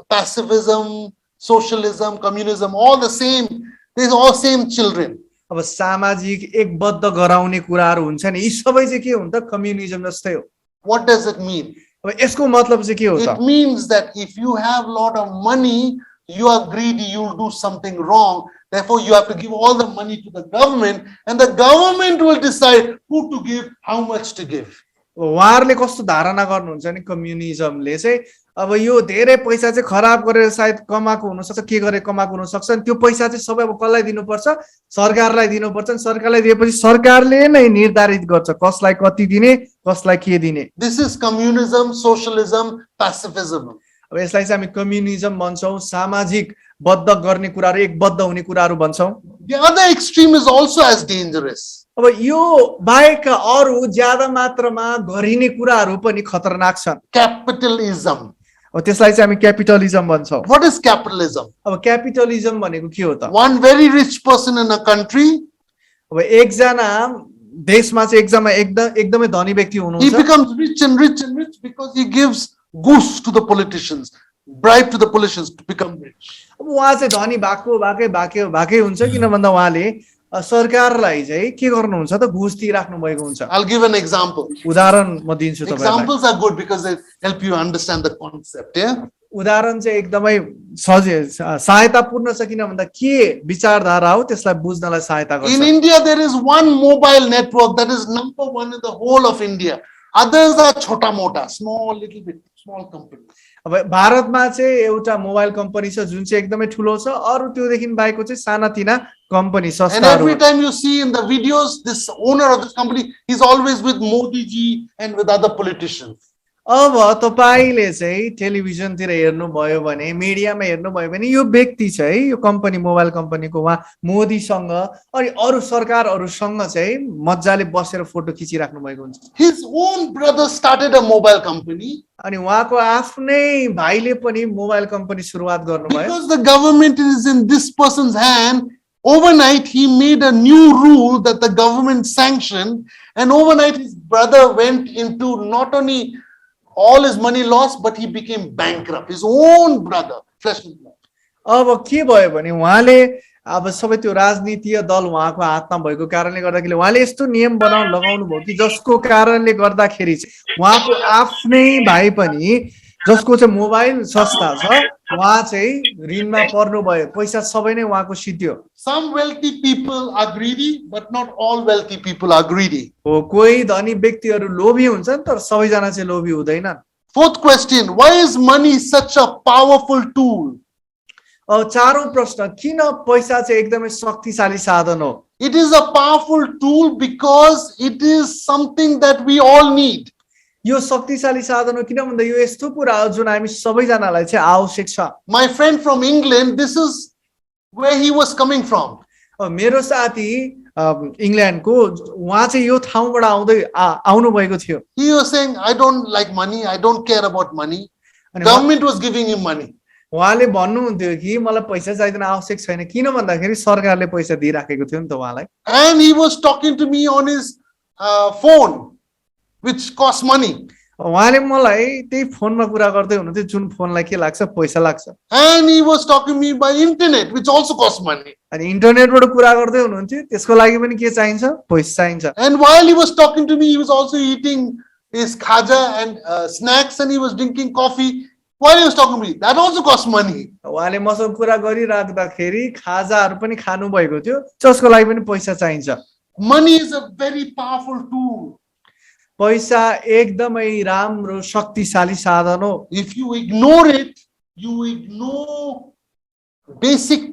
pacifism, socialism, communism, all the same. They're all same children.
अब सामाजिक एकबद्ध गराउने कुराहरू हुन्छ नि, यी सबै चाहिँ के हुन्छ कम्युनिजम जस्तै हो।
What does it mean?
अब यसको मतलब चाहिँ के हो त?
It means that if you have a lot of money, you are greedy, you'll do something wrong. Therefore, you have to give all the money to the government, and the government will decide who to give, how much to give.
उहाँहरूले कस्तो धारणा गर्नुहुन्छ नि कम्युनिजमले चाहिँ अब यो धेरै पैसा चाहिँ खराब गरेर सायद कमाएको हुनसक्छ, के गरेर कमाएको हुनसक्छ, त्यो पैसा चाहिँ सबै अब कसलाई दिनुपर्छ? सरकारलाई दिनुपर्छ। सरकारलाई दिएपछि सरकारले नै निर्धारित गर्छ कसलाई कति दिने, कसलाई के दिने।
This is communism, socialism, pacifism.
अब यसलाई चाहिँ हामी कम्युनिजम भन्छौँ, सामाजिक बद्ध गर्ने कुराहरू, एकबद्ध हुने कुराहरू भन्छौँ।
The other extreme is also as dangerous.
अब यो बाहेक अरू ज्यादा मात्रामा गरिने कुराहरू पनि खतरनाक छन्।
Capitalism.
अब त्यसलाई चाहिँ हामी क्यापिटलिजम भन्छौँ।
What is capitalism?
अब क्यापिटलिजम भनेको के हो त?
One very rich person in a country,
अब एकजना देशमा चाहिँ एकदमै धनी व्यक्ति
he
हुनुहुन्छ,
becomes rich and rich and rich because he gives goose to the politicians, bribe to the politicians to become rich.
अब उहाँ चाहिँ धनी भाकै हुन्छ, किन भन्दा उहाँले सरकारलाई चाहिँ के गर्नुहुन्छ त घुस दिइराख्नु भएको हुन्छ।
I'll give an example.
उदाहरण म दिन्छु तपाईलाई।
Examples are good because they help you understand the concept. Yeah.
उदाहरण चाहिँ एकदमै सहायतापूर्ण छ, किन भन्दा के विचारधारा हो त्यसलाई बुझ्नलाई सहायता
In
गर्छ।
India, there is one mobile network that is number one in the whole of India. Others are chota mota, small, little bit, small companies.
अब भारतमा चाहिँ एउटा मोबाइल कम्पनी छ जुन चाहिँ एकदमै ठुलो छ, अरु त्योदेखि बाहेकको चाहिँ सानातिना कम्पनी
And
संस्थाहरू
every time you see in the videos, this owner of this company, he's always with Modi ji and with other politicians.
अब तपाईले चाहिँ टेलिभिजनतिर हेर्नुभयो भने, मिडियामा हेर्नुभयो भने यो व्यक्ति चाहिँ यो कम्पनी मोबाइल कम्पनीको उहाँ मोदीसँग अनि अरु सरकारहरुसँग चाहिँ मज्जाले बसेर फोटो खिचिराख्नु भएको हुन्छ।
His own brother started a mobile company
अनि उहाँको आफ्नै भाइले पनि मोबाइल कम्पनी सुरुवात गर्नुभयो।
because the government is in this person's hand. Overnight, he made a new rule that the government sanctioned, and overnight his brother went into not only all his money lost, but he became bankrupt. His own brother, flesh and blood.
अब के भयो भने उहाँले अब सबै त्यो राजनीतिय दल उहाँको हातमा भएको कारणले गर्दाखेरि उहाँले यस्तो नियम लगाउनु भयो कि जसको कारणले गर्दाखेरि उहाँको आफ्नै भाइ पनि जसको चाहिँ मोबाइल संस्था छ उहाँ चाहिँ ऋणमा पर्नु भयो, पैसा सबै नै उहाँको सिद्धियो।
Some wealthy people are greedy, but not all wealthy people are greedy.
हो कोही धनी व्यक्तिहरू लोभी हुन्छन् तर सबैजना चाहिँ लोभी हुँदैनन्।
Fourth question, why is money such a powerful tool?
अब चारौं प्रश्न, किन पैसा चाहिँ एकदमै शक्तिशाली साधन हो?
It is a powerful tool because it is something that we all need.
यो शक्तिशाली साधन हो किन भन्दा यो यस्तो कुरा हो जुन हामी सबैजनालाई चाहिँ आवश्यक छ।
My friend from England, this is where he was coming from.
अब मेरो साथी इंग्ल्यान्डको उहाँ चाहिँ यो ठाउँबाट आउनु भएको थियो।
He was saying, I don't like money, I don't care about money. Government was giving him money.
उहाँले भन्नुहुन्थ्यो कि मलाई पैसा चाहिँदैन, आवश्यक छैन, किन भन्दाखेरि सरकारले पैसा दिइराखेको थियो नि त उहाँलाई।
And he was talking to me on his phone, which costs money.
उहाँले मलाई त्यही फोनमा कुरा गर्दै हुनुहुन्थ्यो जुन फोनलाई के लाग्छ, पैसा लाग्छ।
And he was talking to me by internet, which also costs money.
अनि इन्टरनेटबाट कुरा गर्दै हुनुहुन्थ्यो, त्यसको लागि पनि के चाहिन्छ, पैसा चाहिन्छ।
And while he was talking to me, he was also eating his khaja and snacks, and he was drinking coffee while he was talking to me. That also costs money.
उहाँले मसँग कुरा गरिराख्दाखेरि खाजाहरू पनि खानु भएको थियो, जसको लागि पनि पैसा चाहिन्छ।
Money is a very powerful tool.
पैसा एकदमै राम्रो शक्तिशाली साधन हो।
If you ignore it, you ignore basic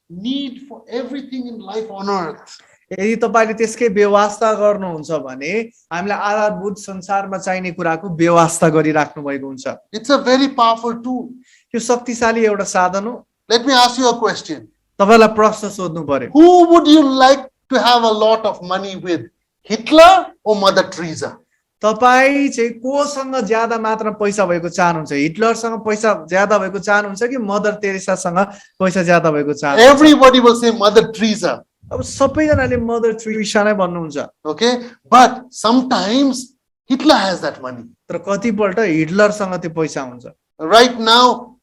need for everything in life on earth.
यदि तपाईले त्यसकै व्यवस्था गर्नुहुन्छ भने हामीलाई आधारभूत संसारमा चाहिने कुराको व्यवस्था गरिराख्नु भएको हुन्छ।
It's a very powerful tool.
यो शक्तिशाली एउटा साधन हो।
Let me ask you a question.
तपाईलाई प्रश्न सोध्नु पर्यो,
Who would you like to have a lot of money with? Hitler or Mother Teresa?
तपाई चाहिँ कोसँग ज्यादा मात्रा पैसा भएको चाहनुहुन्छ? हिटलरसँग पैसा ज्यादा भएको चाहनुहुन्छ कि मदर तेरेसासँग पैसा ज्यादा भएको चाहनुहुन्छ?
Everybody will say Mother Teresa.
अब सबैजनाले मदर तेरेसा नै भन्नुहुन्छ।
Okay, but sometimes Hitler has that money.
तर कतिपल्ट हिटलरसँग त्यो पैसा हुन्छ।
Right now,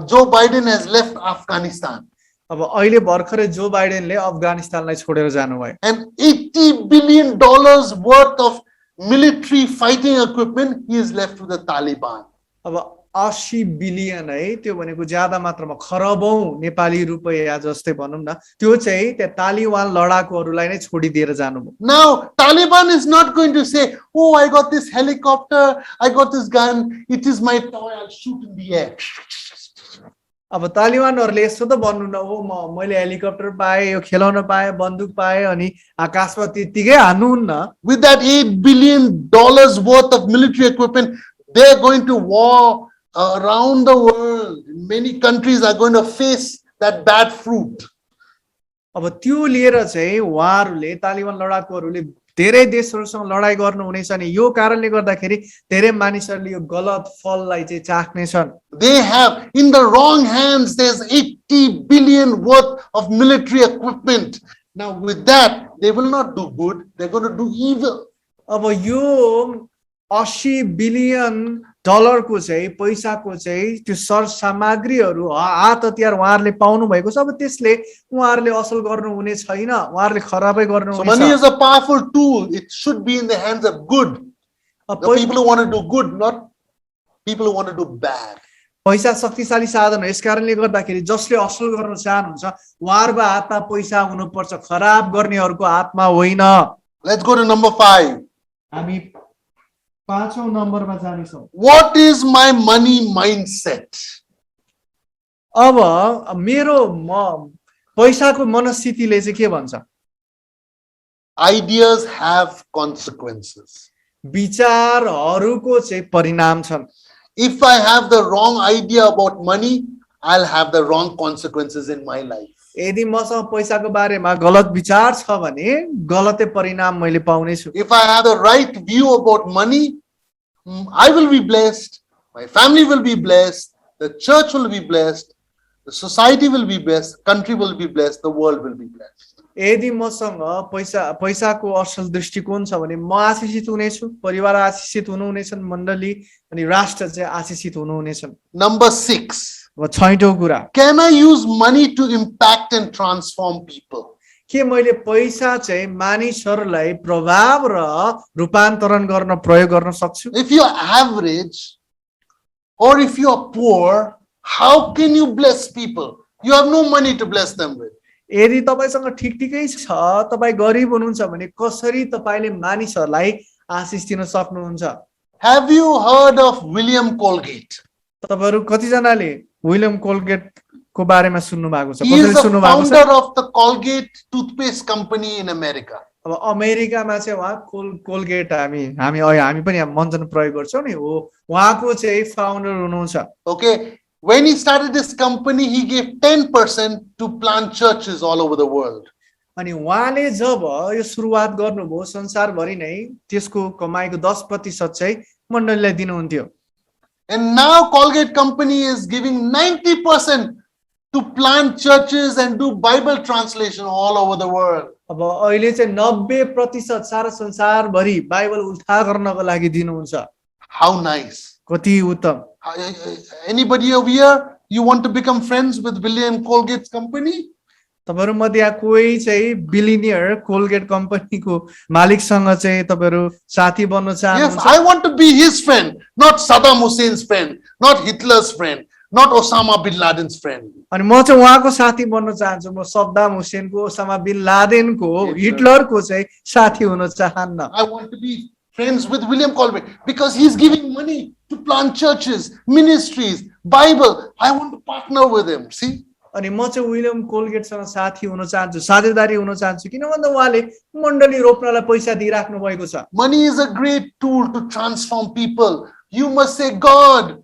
Joe Biden has left Afghanistan.
अब अहिले भर्खरै जो बाइडेनले अफगानिस्तानलाई छोडेर जानुभयो।
And $80 billion worth of military fighting equipment he is left with the Taliban.
अब 80 बिलियन है, त्यो भनेको ज्यादा मात्रामा खरबौं नेपाली रुपैयाँ जस्तै भनौं न, त्यो चाहिँ त्यहाँ तालिबान लडाकुहरूलाई नै छोडिदिएर जानुभयो।
Now Taliban is not going to say, oh, I got this helicopter, I got this gun, it is my toy, I'll shoot in the air.
अब तालिबानहरुले यस्तो त भन्नु न, हो मैले हेलिकप्टर पाए, यो खेलाउन पाए, बन्दुक पाए अनि आकाशमा त्यतिकै हान्नुहुन्न।
With that $8 billion worth of military equipment, they are going to war around the world. Many countries are going to face that bad fruit.
अब त्यो लिएर चाहिँ उहाँहरुले तालिबान लडाकुहरूले धेरै देशहरुसँग लडाई गर्नुहुनेछ अनि यो कारणले गर्दाखेरि धेरै मानिसहरुले यो गलत फललाई चाहिँ चाख्नेछन्।
They have, in the wrong hands, there's 80 billion worth of military equipment. Now with that, they will not do good, they're going to do evil.
अब यो 80 बिलियन डलरको चाहिँ पैसाको चाहिँ त्यो सरसामग्रीहरु हात हतियार उहाँहरुले पाउनु भएको छ। अब त्यसले उहाँहरुले असल गर्नु हुने छैन, उहाँहरुले खराबै गर्नु
So
हुनेछ।
money is a powerful tool. It should be in the hands of good. The people who want to do good, not people who want to do bad.
पैसा शक्तिशाली साधन हो, यसकारणले गर्दाखेरि जसले असल गर्न चाहनुहुन्छ उहाँहरुको हातमा पैसा हुनुपर्छ, खराब गर्नेहरुको हातमा होइन।
Let's go to number 5.
हामी पाँचौं नम्बरमा जानेछौँ।
What is my money mindset?
अब मेरो पैसाको मनस्थितिले चाहिँ के भन्छ?
Ideas have consequences.
विचारहरूको चाहिँ परिणाम छन्।
If I have the wrong idea about money, I'll have the wrong consequences in my life.
यदि मसँग पैसाको बारेमा गलत विचार छ भने गलतै परिणाम मैले पाउने छु।
If I have the right view about money, I will be blessed, my family will be blessed, the church will be blessed, the society will be blessed, country will be blessed, the world will be blessed.
यदि मसँग पैसाको असल दृष्टिकोण छ भने म आशिषित हुनेछु, परिवार आशिषित हुनुहुनेछन्, मण्डली अनि राष्ट्र चाहिँ आशिषित हुनुहुनेछन्।
Number 6.
अब छैटौं कुरा,
Can I use money to impact and transform people?
के मैले पैसा चाहिँ मानिसहरूलाई प्रभाव र रूपान्तरण गर्न प्रयोग गर्न सक्छु?
If you're average or if you're poor, how can you bless people? You have no money to bless them with.
यदि तपाईसँग ठिकै छ, तपाई गरिब हुनुहुन्छ भने कसरी तपाईले मानिसहरूलाई आशिष दिन सक्नुहुन्छ?
Have you heard of William Colgate?
तपाईहरु कतिजनाले विलियम कोलगेटको बारेमा सुन्नु भएको छ?
He is
कसरी
the
सुन्नु भएको छ?
founder of the Colgate toothpaste company in America.
अब अमेरिकामा चाहिँ उहाँ कोलगेट हामी पनि मञ्चन प्रयोग गर्छौं नि, हो उहाँको चाहिँ फाउन्डर हुनुहुन्छ।
Okay, when he started this company, he gave 10% to plant churches all over the world.
अनि उहाँले जब यो सुरुवात गर्नुभयो संसारभरि नै त्यसको कमाइको 10% चाहिँ मण्डलीलाई दिनुहुन्थ्यो।
And now Colgate company is giving 90% to plant churches and do Bible translation all over the world.
अब अहिले चाहिँ 90% सारा संसारभरि बाइबल उल्था गर्नको लागि दिनुहुन्छ।
How nice.
कति उत्तम।
Anybody over here, you want to become friends with William Colgate's company?
तपाईहरु मध्ये कोही चाहिँ बिलिनियर कोलगेट कम्पनीको मालिकसँग चाहिँ तपाईहरु साथी बन्न
Yes,
चाहनुहुन्छ?
I want to be his friend, not Saddam Hussein's friend, not Hitler's friend, not Osama bin Laden's friend.
अनि म चाहिँ उहाँको साथी बन्न चाहन्छु। म सद्दाम हुसेनको, ओसामा बिन लादेनको, हिटलरको चाहिँ साथी हुन चाहन्न।
I want to be friends with William Colgate because he's giving money to plant churches, ministries, Bible. I want to partner with him. See?
अनि म चाहिँ विलियम कोलगेटसँग साथी हुन चाहन्छु, साझेदारी हुन चाहन्छु, किन भन्दा उहाँले मण्डली रोप्नलाई पैसा दिइराख्नु भएको छ।
Money is a great tool to transform people. You must say, God,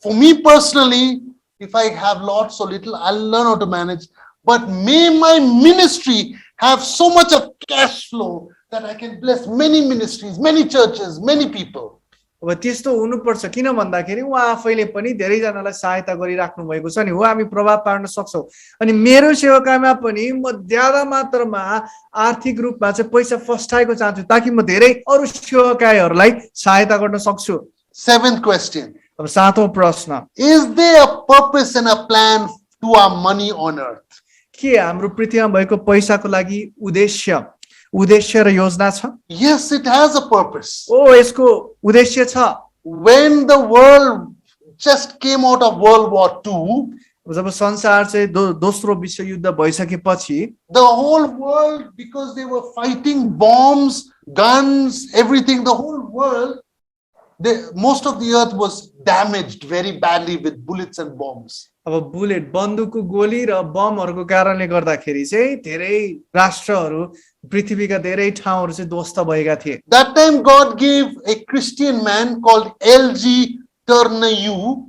for me personally, if I have lots or little, I'll learn how to manage. But may my ministry have so much of cash flow that I can bless many ministries, many churches, many people.
अब त्यस्तो हुनुपर्छ, किन भन्दाखेरि उहाँ आफैले पनि धेरैजनालाई सहायता गरिराख्नु भएको छ नि, हो हामी प्रभाव पार्न सक्छौं। अनि मेरो सेवाकामा पनि म ज्यादा मात्रामा आर्थिक रूपमा चाहिँ पैसा फस्टाएको चाहन्छु ताकि म धेरै अरु सेवाकाईहरूलाई सहायता गर्न सक्छु।
7th question.
अब सातौं प्रश्न,
Is there a purpose and a plan to our money on earth?
के हाम्रो पृथ्वीमा भएको पैसाको लागि उद्देश्य र योजना छ?
Yes, it has a purpose.
यसको उद्देश्य छ।
When the world just came out of World War II,
जब संसार चाहिँ दोस्रो विश्व युद्ध भइसकेपछि
the whole world, because they were fighting bombs, guns, everything, the whole world, most of the earth was damaged very badly with bullets and bombs.
अब bullet, बन्दुकको गोली र बमहरूको कारणले गर्दाखेरि चाहिँ धेरै राष्ट्रहरू, पृथ्वीका धेरै ठाउँहरू चाहिँ ध्वस्त भएका थिए।
That time God gave a Christian man called L.G. Turner.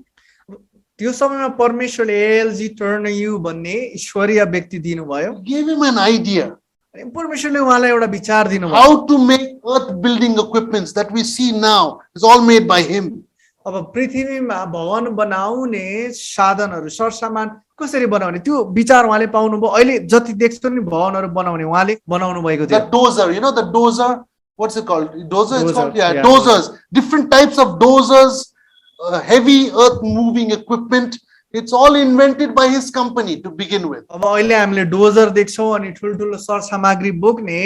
त्यो समयमा परमेश्वरले एलजी टर्नयू भन्ने ईश्वरीय व्यक्ति दिनुभयो।
Gave him an idea
अनि परमेश्वरले उहाँलाई एउटा विचार दिनुभयो।
how to make earth building equipments that we see now is all made by him.
अब पृथ्वीमा भवन बनाउने साधनहरू, सरसामान कसरी बनाउने त्यो विचार उहाँले पाउनुभयो। अहिले जति देख्छौं नि भवनहरू बनाउने उहाँले बनाउनु भएको थियो।
The dozer, you know the dozer, what's it called? Dozer, it's called, yeah,
yeah.
dozers, different types of dozers, heavy earth moving equipment. It's all invented by his company to begin with.
अब अहिले हामीले dozer देख्छौं अनि ठुलठुलो सरसामग्री बोक्ने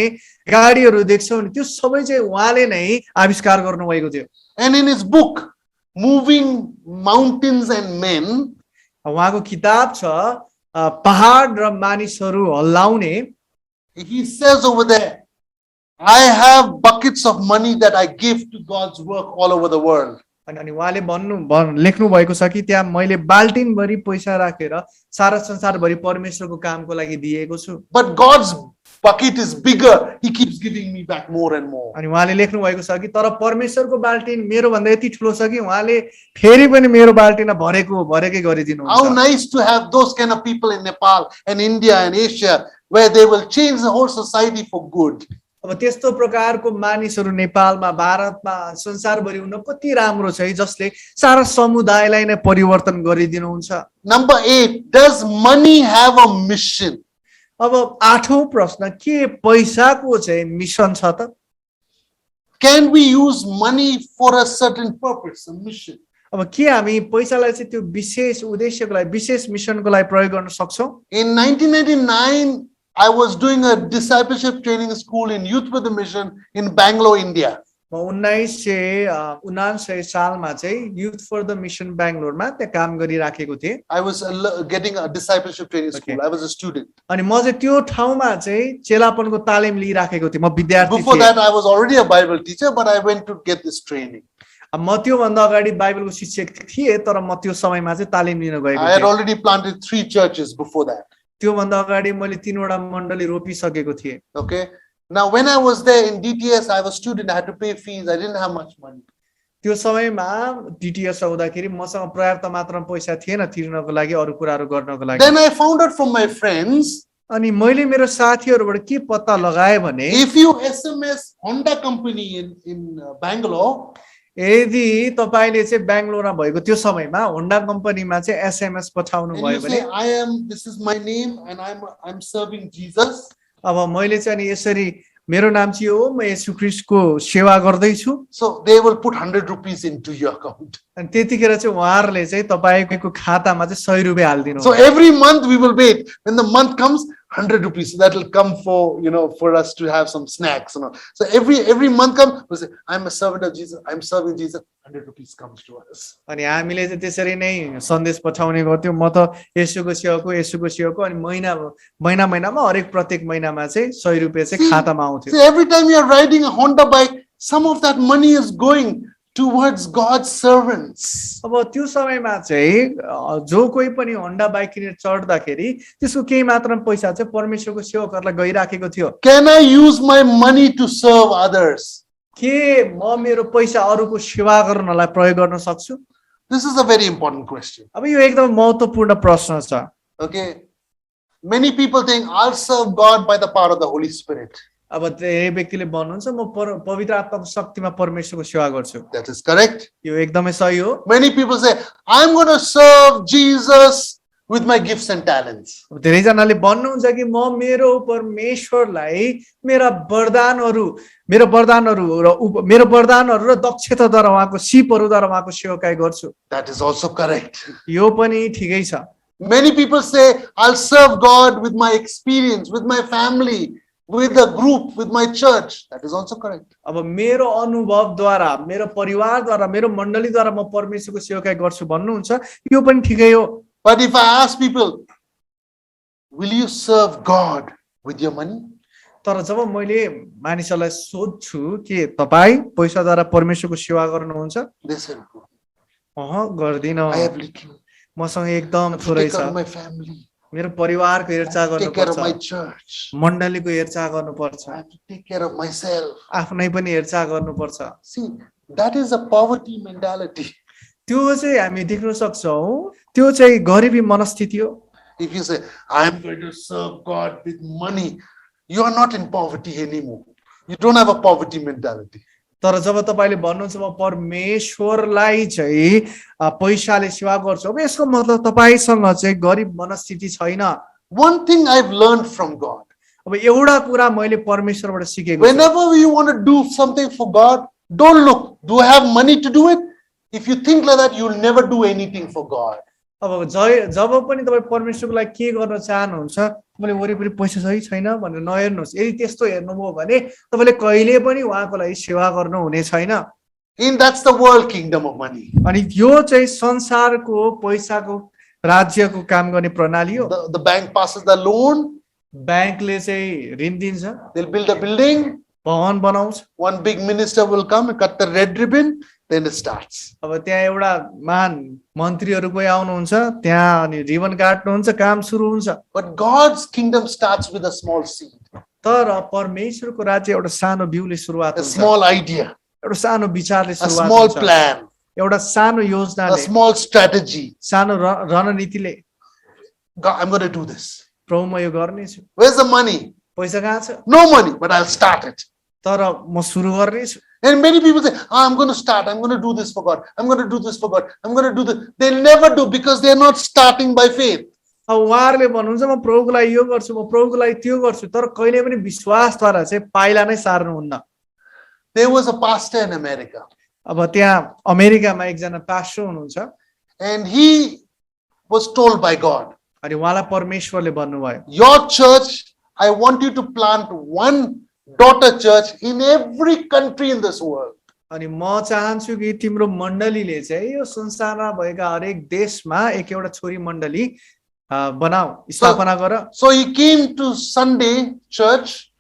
गाडीहरू देख्छौं नि त्यो सबै चाहिँ उहाँले नै आविष्कार गर्नु भएको थियो।
And in his book, Moving Mountains and Men,
उहाँको किताब छ पहाड र मानिसहरू हल्लाउने,
he says over there, I have buckets of money that I give to God's work all over the world.
अनि उहाँले लेख्नु भएको छ कि त्यहाँ मैले बाल्टिनभरि पैसा राखेर सारा संसारभरि परमेश्वरको कामको लागि दिएको छु।
But God's bucket is bigger. He keeps giving me back more and more.
अनि उहाँले लेख्नु भएको छ कि तर परमेश्वरको बाल्टिन मेरो भन्दा यति ठुलो छ कि उहाँले फेरि पनि मेरो बाल्टिन भरेकै गरिदिनुहुन्छ।
How nice to have those kind of people in Nepal and India and Asia where they will change the whole society for good.
अब त्यस्तो प्रकारको मानिसहरू नेपालमा भारतमा संसारभरि हुन कति राम्रो छ है, जसले सारा समुदायलाई नै परिवर्तन गरिदिनुहुन्छ।
Number 8, does money have a mission?
अब 8औं प्रश्न, के पैसाको चाहिँ मिसन छ त?
Can we use money for a certain purpose, a mission?
अब के हामी पैसालाई चाहिँ त्यो विशेष उद्देश्यको लागि विशेष मिसनको लागि प्रयोग गर्न सक्छौं?
In 1999, I was doing a discipleship training school in Youth with a Mission in Bangalore, India.
म 1979 सालमा चाहिँ युथ फर द मिसन बेंगलोरमा त्यहाँ काम गरिराखेको थिएँ।
I was getting a discipleship training school.
Okay.
I was a student.
अनि म चाहिँ त्यो ठाउँमा चाहिँ चेलापनको तालिम लिइराखेको थिएँ। म विद्यार्थी
Before
थिएँ।
that, I was already a Bible teacher, but I went to get this training.
अब म त्यो भन्दा अगाडि बाइबलको शिक्षक थिएँ, तर म त्यो समयमा चाहिँ तालिम लिन गएको
I had
थिएँ।
already planted 3 churches before that.
त्यो भन्दा अगाडि मैले 3वटा मण्डली रोपिसकेको थिएँ।
Okay. Now, when I was there in DTS, I was a student. I had to pay fees. I didn't have much money.
त्यो समयमा डिटिएस आउँदाखेरि मसँग पर्याप्त मात्रामा पैसा थिएन तिर्नको लागि, अरु कुराहरु गर्नको लागि।
Then I found out from my friends,
अनि मैले मेरो साथीहरुबाट के पत्ता लगाए भने
if you SMS Honda company in Bangalore,
यदि तपाईले चाहिँ बेंगलोरमा भएको त्यो समयमा होन्डा कम्पनीमा चाहिँ एसएमएस पठाउनु
and
भयो
you
भने
say, this is my name and I'm serving Jesus.
अब मैले चाहिँ अनि यसरी मेरो नाम चाहिँ हो, म येशू ख्रीष्टको सेवा गर्दै छु,
So they will put 100 rupees into your account.
अनि त्यतिखेर चाहिँ उहाँहरुले चाहिँ तपाईको खातामा चाहिँ 100 रुपैयाँ हाल्दिनु।
So every month we will wait. When the month comes, 100 rupees. So that will come for us to have some snacks. So every month comes, we say, I'm a servant of Jesus. I'm serving Jesus. 100 rupees comes to us.
अनि हामीले चाहिँ त्यसरी नै सन्देश पठाउने गर्थ्यौं। म त येशूको सेवकको अनि महिनामा हरेक प्रत्येक महिनामा चाहिँ 100 रुपैयाँ चाहिँ खातामा आउँथ्यो।
See, every time you're riding a Honda bike, some of that money is going towards God's servants.
अब त्यो समयमा चाहिँ जो कोही पनि होन्डा बाइक किनेर चढ्दाखेरि त्यसको केही मात्रामा पैसा चाहिँ परमेश्वरको सेवकहरुलाई गइराखेको थियो।
Can I use my money to serve others?
के म मेरो पैसा अरूको सेवा गर्नलाई प्रयोग गर्न सक्छु?
This is a very important question.
अब यो एकदम महत्त्वपूर्ण प्रश्न छ।
Okay. Many people think I'll serve God by the power of the Holy Spirit.
अब धेरै व्यक्तिले भन्नुहुन्छ म पवित्र आत्माको शक्तिमा परमेश्वरको सेवा गर्छु।
That is correct.
यो एकदमै सही हो।
Many people say, I'm going to serve Jesus with my gifts and talents.
धेरै जनाले भन्नुहुन्छ कि म मेरो परमेश्वरलाई मेरा वरदानहरु र दक्षताद्वारा उहाँको सिपहरुद्वारा उहाँको सेवाकाई गर्छु।
That is also correct.
यो पनि ठिकै छ।
Many people say, I'll serve God with my experience, with my family, with a group, with my church. That is also correct.
अब मेरो अनुभवद्वारा, मेरो परिवारद्वारा, मेरो मण्डलीद्वारा म परमेश्वरको सेवाकाई गर्छु भन्नुहुन्छ, यो पनि ठिकै हो।
But if I ask people, will you serve God with your money?
तर जब मैले मानिसहरूलाई सोध्छु कि तपाई पैसाद्वारा परमेश्वरको सेवा गर्नुहुन्छ,
They say, "No,
गर्दिन,
I have little.
मसँग
I
एकदम
have to
थोरै
take care
छ,
of my family.
मेरो परिवारको
I
हेरचाह
have to take care of my
गर्नुपर्छ,
church.
मण्डलीको हेरचाह गर्नुपर्छ,
I have to take care of myself."
आफ्नै पनि हेरचाह गर्नुपर्छ।
See, that is a poverty mentality.
त्यो चाहिँ हामी देख्न सक्छौं, त्यो चाहिँ गरिबी मनस्थिति हो।
If you say, I'm going to serve God with money, you are not in poverty anymore. You don't have a poverty mentality.
तर जब तपाईले भन्नुहुन्छ म परमेश्वरलाई चाहिँ पैसाले सेवा गर्छु, अब यसको मतलब तपाईसँग चाहिँ गरिब मनस्थिति छैन।
One thing I've learned from God,
अब एउटा कुरा मैले परमेश्वरबाट सिकेको छु,
whenever you want to do something for God, don't look, do I have money to do it? If you think like that, you'll never do anything for God.
अब जब पनि तपाई परमेश्वरको लागि के गर्न चाहनुहुन्छ, तपाईले वरिपरि पैसा सही छैन भनेर नहेर्नुस्। यदि त्यस्तो हेर्नुभयो भने तपाईले कहिले पनि उहाँको लागि सेवा गर्नु हुने छैन।
That's the world kingdom of money.
अनि यो चाहिँ संसारको पैसाको राज्यको काम गर्ने प्रणाली हो।
The bank passes the loan,
बैंकले चाहिँ ऋण दिन्छ,
they'll build a building,
भवन बनाउँछ।
One big minister will come and cut the red ribbon, then it starts.
अब त्यहाँ एउटा महान मन्त्रीहरू कोही आउनुहुन्छ, त्यहाँ अनि रिबन काट्नुहुन्छ, काम सुरु हुन्छ।
But God's kingdom starts with a small seed,
तर परमेश्वरको राज्य एउटा सानो बिउले सुरुवात
a
हुन्छ,
small idea,
एउटा सानो विचारले
a
सुरुवात
small
हुन्छ,
plan,
एउटा सानो
a
योजनाले,
small strategy.
सानो रणनीतिले
God, I'm going to do this.
प्रभु म यो गर्नेछु।
Where's the money?
पैसा कहाँ छ?
No money, but I'll start it.
तर म सुरु गर्नेछु।
And many people say, I'm going to start. I'm going to do this for God. I'm going to do this for God. I'm going to do this. They'll never do because they're not starting by faith.
अब उहाँहरूले भन्नुहुन्छ म प्रभुको लागि यो गर्छु, म प्रभुको लागि त्यो गर्छु, तर कहिले पनि विश्वासद्वारा चाहिँ पाइला नै सार्नुहुन्न।
There was a pastor in America,
अब त्यहाँ अमेरिकामा एकजना पास्टर हुनुहुन्छ,
and he was told by God,
अनि उहाँलाई परमेश्वरले भन्नुभयो,
your church, I want you to plant one daughter church in every country in this world.
अनि म चाहन्छु कि तिम्रो मण्डलीले चाहिँ यो संसारमा भएका हरेक देशमा एक एउटा छोरी मण्डली बनाऊ, स्थापना गर।
So he came to Sunday church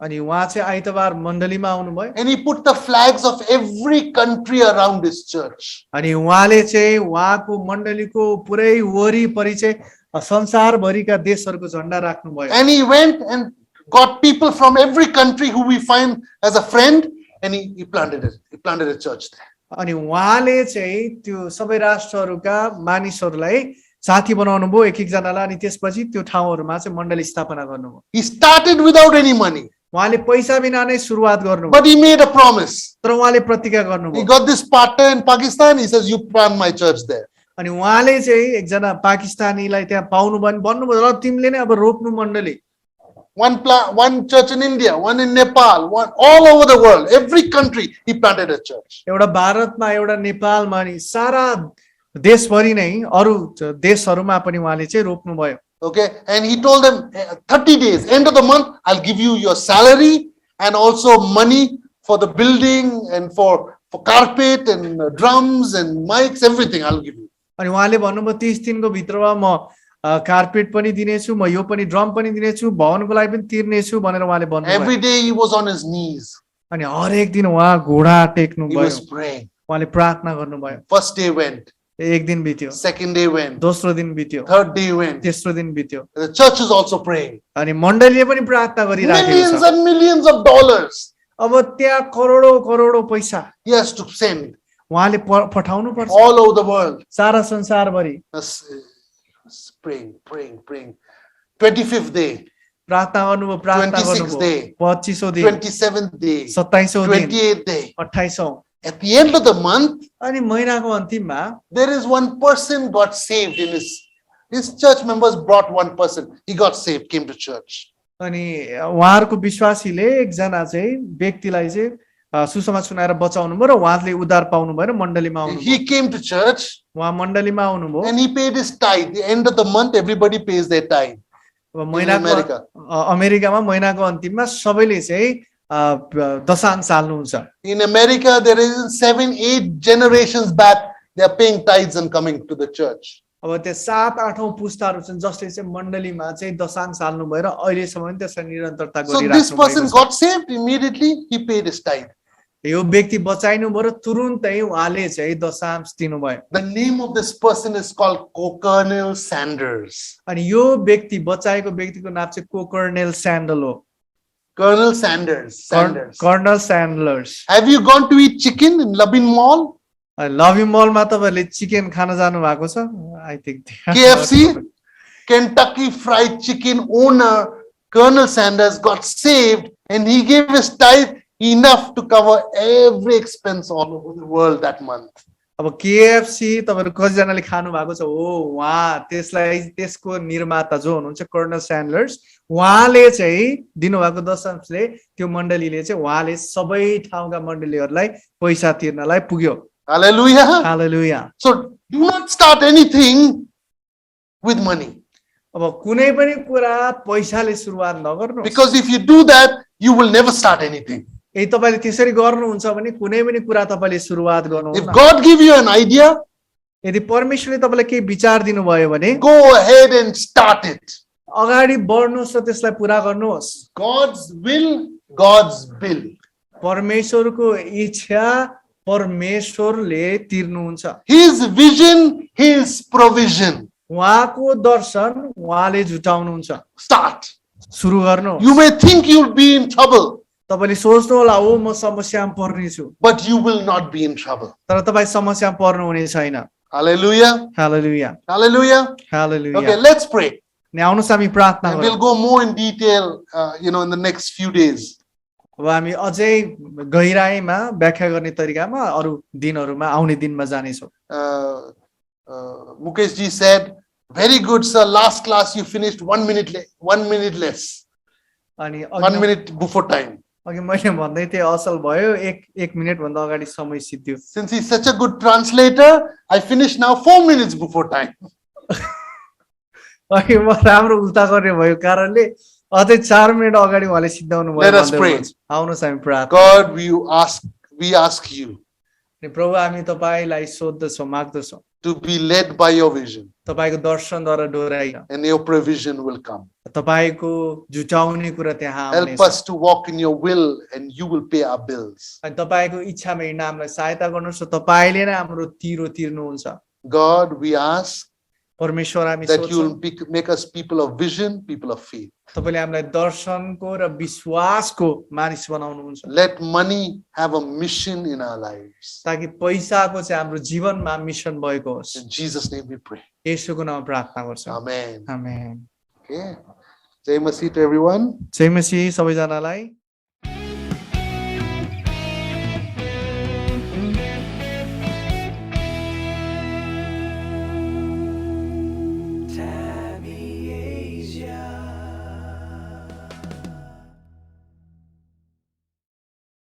अनि उहाँ चाहिँ आइतबार मण्डलीमा आउनुभयो,
and he put the flags of every country around his church.
अनि उहाँले चाहिँ उहाँको मण्डलीको पुरै वरिपरि चाहिँ संसारभरिका देशहरूको झण्डा राख्नुभयो।
And he went and got people from every country who we find as a friend, and he planted it. He planted a church there.
अनि उहाँले चाहिँ त्यो सबै राष्ट्रहरूका मानिसहरूलाई साथी बनाउनु भयो, एक एकजनालाई, अनि त्यसपछि त्यो ठाउँहरूमा चाहिँ मण्डली स्थापना गर्नुभयो।
He started without any money,
उहाँले पैसा बिना नै सुरुवात गर्नुभयो,
but he made a promise.
तर उहाँले प्रतिज्ञा
He
गर्नुभयो।
got this partner in Pakistan. He says, "You plant my church there."
अनि उहाँले चाहिँ एकजना पाकिस्तानीलाई त्यहाँ पाउनुभयो भने भन्नुभयो, ल तिमीले नै अब रोप्नु मण्डली।
One church in India, one in Nepal, one all over the world, every country he planted a church.
एउटा भारतमा, एउटा नेपालमा, अनि सारा देशभरि नै अरू देशहरूमा पनि उहाँले चाहिँ रोप्नुभयो।
Okay, and he told them, 30 days, end of the month, I'll give you your salary and also money for the building and for carpet and drums and mics, everything I'll give you.
अनि उहाँले भन्नुभयो 30 दिनको भित्रमा म carpet पनि दिनेछु, म यो पनि ड्रम पनि दिनेछु, भवनको लागि पनि तिर्नेछु भनेर उहाँले भन्नुभयो।
Every day he was on his knees.
अनि हरेक दिन उहाँ घोडा टेक्नु
He
भयो,
was praying.
उहाँले प्रार्थना गर्नुभयो।
First day went,
एक दिन बित्यो,
second day went,
दोस्रो दिन बित्यो,
third day went.
तेस्रो दिन बित्यो,
The church is also praying.
अनि मण्डलीले पनि प्रार्थना गरिराखेको
Millions
छ।
and millions of dollars
अब त्यहाँ करोडौं करोडौं पैसा
he has to send
उहाँले पठाउनु पर्छ
all over the world.
सारा संसारभरि।
Praying, praying, praying. 25th day,
प्रार्थना गर्नुभयो, प्रार्थना
26th day,
गर्नुभयो, 25औं दिन,
27th day,
27औं दिन,
28th day.
28औं।
At the end of the month,
अनि महिनाको अन्तिममा
there is one person got saved in his church members brought one person. He got saved, came to church.
अनि उहाँहरूको विश्वासीले एकजना चाहिँ व्यक्तिलाई चाहिँ सुसमाचार सुनाएर बचाउनु भयो र उहाँले उद्धार पाउनु भयो र मण्डलीमा आउनु भयो।
He came to church
उहाँ मण्डलीमा आउनुभयो,
and he paid his tithe. The end of the month, everybody pays their tithe.
अब
In America.
अमेरिकामा महिनाको अन्तिममा सबैले चाहिँ दशांश हाल्नुहुन्छ।
In America, there is 7-8 generations back, they are paying tithes and coming to the church.
अब त्यो 7-8औं पुस्ताहरू छन् जसले चाहिँ मण्डलीमा चाहिँ दशांश हाल्नु भएर अहिलेसम्म पनि त्यसलाई निरन्तरता
So this
गरिराख्नु
person
भएको छ।
got saved immediately, he paid his tithe.
यो व्यक्ति बचाइनु भयो र तुरुन्तै उहाँले चाहिँ दशांश दिनुभयो।
The name of this person is called Colonel Sanders.
अनि यो व्यक्ति बचाएको व्यक्तिको नाम चाहिँ कोकर्नेल स्यान्डल हो।
Colonel Sanders.
Colonel Sanders.
Have you gone to eat chicken in Labin Mall?
लभी मलमा तपाईहरुले चिकन खान जानु भएको छ? I think
KFC, Kentucky Fried Chicken owner Colonel Sanders got saved and he gave his tithe enough to cover every expense all over the world that month.
अब KFC तपाईहरु कतिजनाले खानु भएको छ? हो, उहाँ त्यसलाई त्यसको निर्माता जो हुनुहुन्छ कर्नल स्यान्डलर्स, उहाँले चाहिँ दिनुभएको दशांशले त्यो मण्डलीले चाहिँ उहाँले सबै ठाउँका मण्डलीहरुलाई पैसा तिर्नलाई पुग्यो।
Hallelujah.
Hallelujah.
So do not start anything with money.
अब कुनै पनि कुरा पैसाले सुरुवात नगर्नु,
Because if you do that, you will never start anything.
यदि तपाईले त्यसरी गर्नुहुन्छ भने कुनै पनि कुरा तपाईले सुरुवात गर्नुहुन्न।
If God give you an idea,
यदि परमेश्वरले तपाईलाई केही विचार दिनुभयो भने
go ahead and start it.
अगाडि बढ्नुहोस् र त्यसलाई पूरा गर्नुहोस्।
God's will God's bill.
परमेश्वरको इच्छा परमेश्वरले तिर्नुहुन्छ
His vision, His provision.
उहाँको दर्शन उहाँले जुटाउनुहुन्छ
Start.
सुरु गर्नु
You may think you'll be in trouble,
तपाईले सोच्नु होला ओ म समस्यामा पर्ने छु
but you will not be in trouble.
तर तपाई समस्यामा पर्नु हुने छैन
Hallelujah.
Hallelujah
Hallelujah. Okay,
hallelujah
let's pray.
नि आउनुस् हामी प्रार्थना
And
गरौँ
we'll go more in detail, in the next few days.
अब हामी अझै गहिराईमा व्याख्या गर्ने तरिकामा अरु दिनहरुमा आउने दिनमा जानेछौँ
Mukesh ji said, very good, sir. Last class you finished 1 minute, 1 minute less,
अनि
1 minute before time.
अघि मैले भन्दै थिएँ असल भयो एक मिनेट भन्दा अगाडि समय सिद्धियो
Since he's such a good translator, I finished now 4 minutes before time.
अघि म राम्रो उल्टा गर्ने भयो कारणले अझै 4 मिनेट अगाडि उहाँले सिद्धाउनु भयो
Let us
भन्दै
pray.
हुनुहुन्छ। आउनुहोस् हामी प्रार्थना
God, we ask you
अनि प्रभु हामी तपाईलाई सोध्दछौँ माग्दछौँ
to be led by your vision,
तपाईको दर्शनद्वारा डोराइन
and your provision will come.
तपाईको जुटाउने कुरा त्यहाँ
Help
आउनेछ
us to walk in your will, and you will pay our bills.
अनि तपाईको इच्छामा हिँड्न हामीलाई सहायता गर्नुहोस् र तपाईले नै हाम्रो तिरो तिर्नुहुन्छ
God, we ask
परमेश्वर हामी
that you
सोध्छौँ
will make us people of vision, people of faith.
तपाईले हामीलाई दर्शनको र विश्वासको मानिस बनाउनुहुन्छ
Let money have a mission in our lives.
ताकि पैसाको चाहिँ हाम्रो जीवनमा मिसन भएको होस्
In Jesus' name we pray.
येशूको नाममा प्रार्थना गर्छौँ
Amen.
Amen
Okay. Jai Masih to everyone.
जय मसीह सबैजनालाई